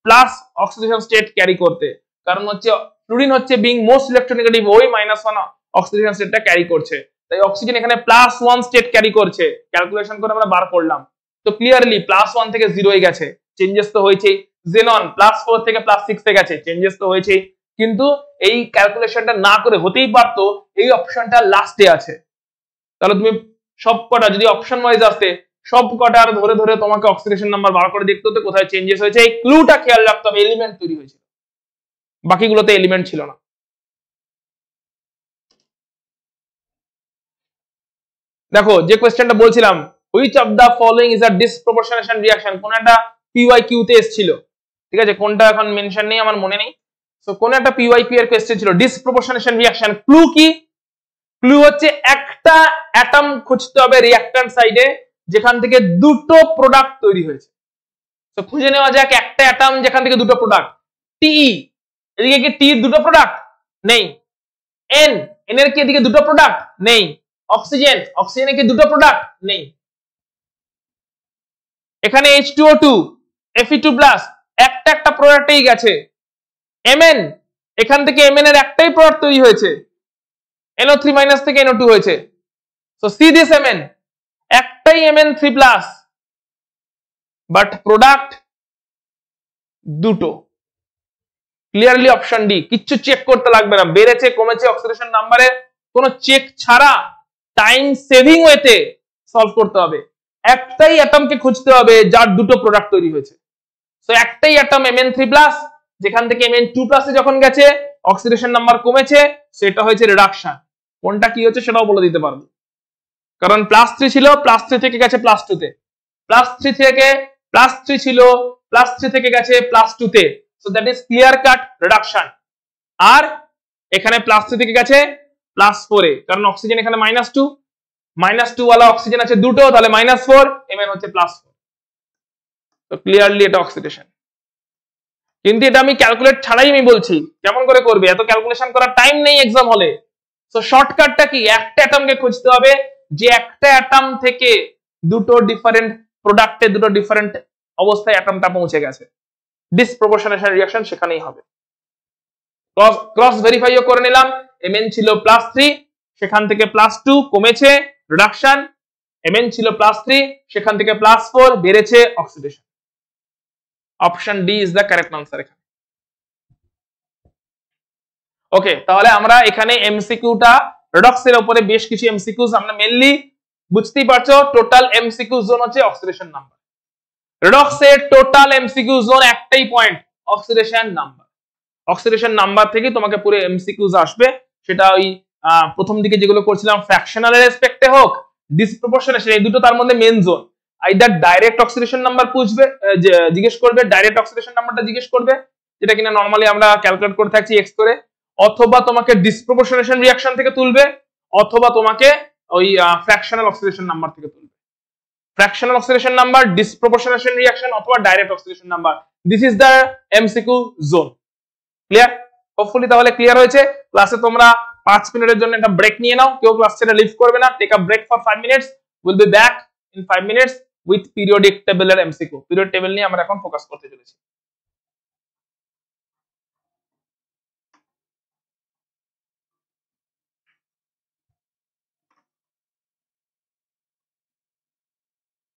প্লাস অক্সিডেশন স্টেট ক্যারি করতে। কারণ হচ্ছে ফ্লুরিন হচ্ছে বিং মোস্ট ইলেকট্রোনেগেটিভ, ওই -1 অক্সিডেশন স্টেটটা ক্যারি করছে। তাই অক্সিজেন এখানে +1 স্টেট ক্যারি করছে। ক্যালকুলেশন করে আমরা বার করলাম, তো ক্লিয়ারলি +1 থেকে 0 এ গেছে, চেঞ্জেস তো হয়েছেই। জেনন +4 থেকে +6 এ গেছে, চেঞ্জেস তো হয়েছেই। কিন্তু এই ক্যালকুলেশনটা না করে হতেই পারতো এই অপশনটা লাস্টে আছে। তাহলে তুমি সব কটা যদি অপশন ওয়াইজ আসতে, সব কটার ধরে ধরে তোমাকে অক্সিডেশন নাম্বার বার করে দেখতে হতো কোথায় চেঞ্জেস হয়েছে। এই ক্লুটা খেয়াল রাখতে হবে, এলিমেন্ট তৈরি হয়েছে, বাকিগুলোতে এলিমেন্ট ছিল না। দেখো যে কোশ্চেনটা বলছিলাম, which of the following is a disproportionation reaction, কোন একটা পিওয়াইকিউ তে এসেছিল। ঠিক আছে, কোনটা এখন মেনশন নেই, আমার মনে নেই। সো কোন একটা পিওয়াইকিউ এর কোশ্চেন ছিল, ডিসপ্রপোর্শনেশন রিঅ্যাকশন। ক্লু কি? ক্লু হচ্ছে একটা অ্যাটম খুঁজতে হবে রিঅ্যাক্ট্যান্ট সাইডে যেখান থেকে দুটো প্রোডাক্ট তৈরি হয়েছে। তো খুঁজে নেওয়া যাক একটা অ্যাটম যেখান থেকে দুটো প্রোডাক্ট। টি, এদিকে কি টি দুটো প্রোডাক্ট? নেই। এন, এন এর কি এদিকে দুটো প্রোডাক্ট? নেই। অক্সিজেন, অক্সিজেনের কি দুটো প্রোডাক্ট? নেই। এখানে H2O2, Fe2+, একটা প্রোডাক্টেই গেছে। Mn, এখান থেকে Mn এর একটাই প্রোডাক্ট তৈরি হয়েছে, NO3- থেকে NO2 হয়েছে। সো সি দিস Mn, একটাই Mn3+, বাট প্রোডাক্ট দুটো। ক্লিয়ারলি অপশন ডি, কিচ্ছু চেক করতে লাগবে না, বেড়েছে কমেছে অক্সিডেশন নাম্বারে কোনো চেক ছাড়া টাইম সেভিং ওয়েতে সলভ করতে হবে। একটাই অ্যাটমকে খুঁজতে হবে যার দুটো প্রোডাক্ট তৈরি হয়েছে। সো একটাই অ্যাটম Mn3+, যেখান থেকে Mn2+ এ যখন গেছে অক্সিডেশন নাম্বার কমেছে, সেটা হয়েছে রিডাকশন। কোনটা কি হচ্ছে সেটাও বলে দিতে পারবো, কারণ +3 ছিল, +3 থেকে গেছে +2 তে, +3 থেকে +3 ছিল, +3 থেকে গেছে +2 তে। So that is clear cut reduction. আর এখানে +3 থেকে গেছে +4 এ, কারণ অক্সিজেন এখানে -2, -2 वाला অক্সিজেন আছে দুটো, তাহলে -4, Mn হচ্ছে +4। তো ক্লিয়ারলি এটা অক্সিডেশন। কিন্তু এটা আমি ক্যালকুলেট ছাড়াই আমি বলছি, কেমন করে করবে, এত ক্যালকুলেশন করার টাইম নেই এক্সাম হলে। সো শর্টকাটটা কি, একটা অ্যাটমকে খুঁজতে হবে যে একটা অ্যাটম থেকে দুটো ডিফারেন্ট প্রোডাক্টে দুটো ডিফারেন্ট অবস্থায় অ্যাটমটা পৌঁছে গেছে, ডিসপ্রপোর্শনেশন রিঅ্যাকশন সেখানেই হবে। ক্রস ভেরিফাইও করে নিলাম, Mn ছিল +3, সেখান থেকে +2 কমেছে রিডাকশন, Mn ছিল +3, সেখান থেকে +4 বেড়েছে oxidation. Option D is the correct answer এখানে। ওকে, তাহলে আমরা এখানে এমসিকিউটা রেডক্সের উপরে বেশ কিছু এমসিকিউজ আমরা মেইনলি বুঝতেই পারছো, টোটাল এমসিকিউ জোন হচ্ছে অক্সিডেশন নাম্বার। রেডক্সের টোটাল এমসিকিউ জোন একটাই point, oxidation number. Oxidation number থেকে তোমাকে পুরো এমসিকিউজ আসবে, সেটা ওই প্রথম দিকে যেগুলো করছিলাম ফ্র্যাকশনাল রেসপেক্টে হোক, ডিসপ্রপোর্শনেশন, এই দুটো তার মধ্যে main zone. Either direct oxidation number পুছবে, জিজ্ঞেস করবে, ডাইরেক্ট অক্সিডেশন নাম্বারটা জিজ্ঞেস করবে, যেটা কিনা নরমালি আমরা ক্যালকুলেট করে থাকছি এক্স করে, অথবা তোমাকে ডিসপ্রপোর্শনেশন রিঅ্যাকশন থেকে তুলবে, অথবা তোমাকে ওই ফ্র্যাকশনাল অক্সিডেশন নাম্বার থেকে তুলবে। ফ্র্যাকশনাল অক্সিডেশন নাম্বার, ডিসপ্রপোর্শনেশন রিঅ্যাকশন অথবা direct oxidation number, this is the MCQ zone. Clear? Hopefully তাহলে ক্লিয়ার হয়েছে। ক্লাসে তোমরা 5 মিনিটের জন্য একটা ব্রেক নিয়ে নাও, কেউ ক্লাস ছেড়ে লিভ করবে না। Take a break for 5 minutes, will be back in 5 minutes with periodic টেবলের এমসিকিউ। পিরিয়ড টেবিল নিয়ে আমরা এখন ফোকাস করতে চলেছি।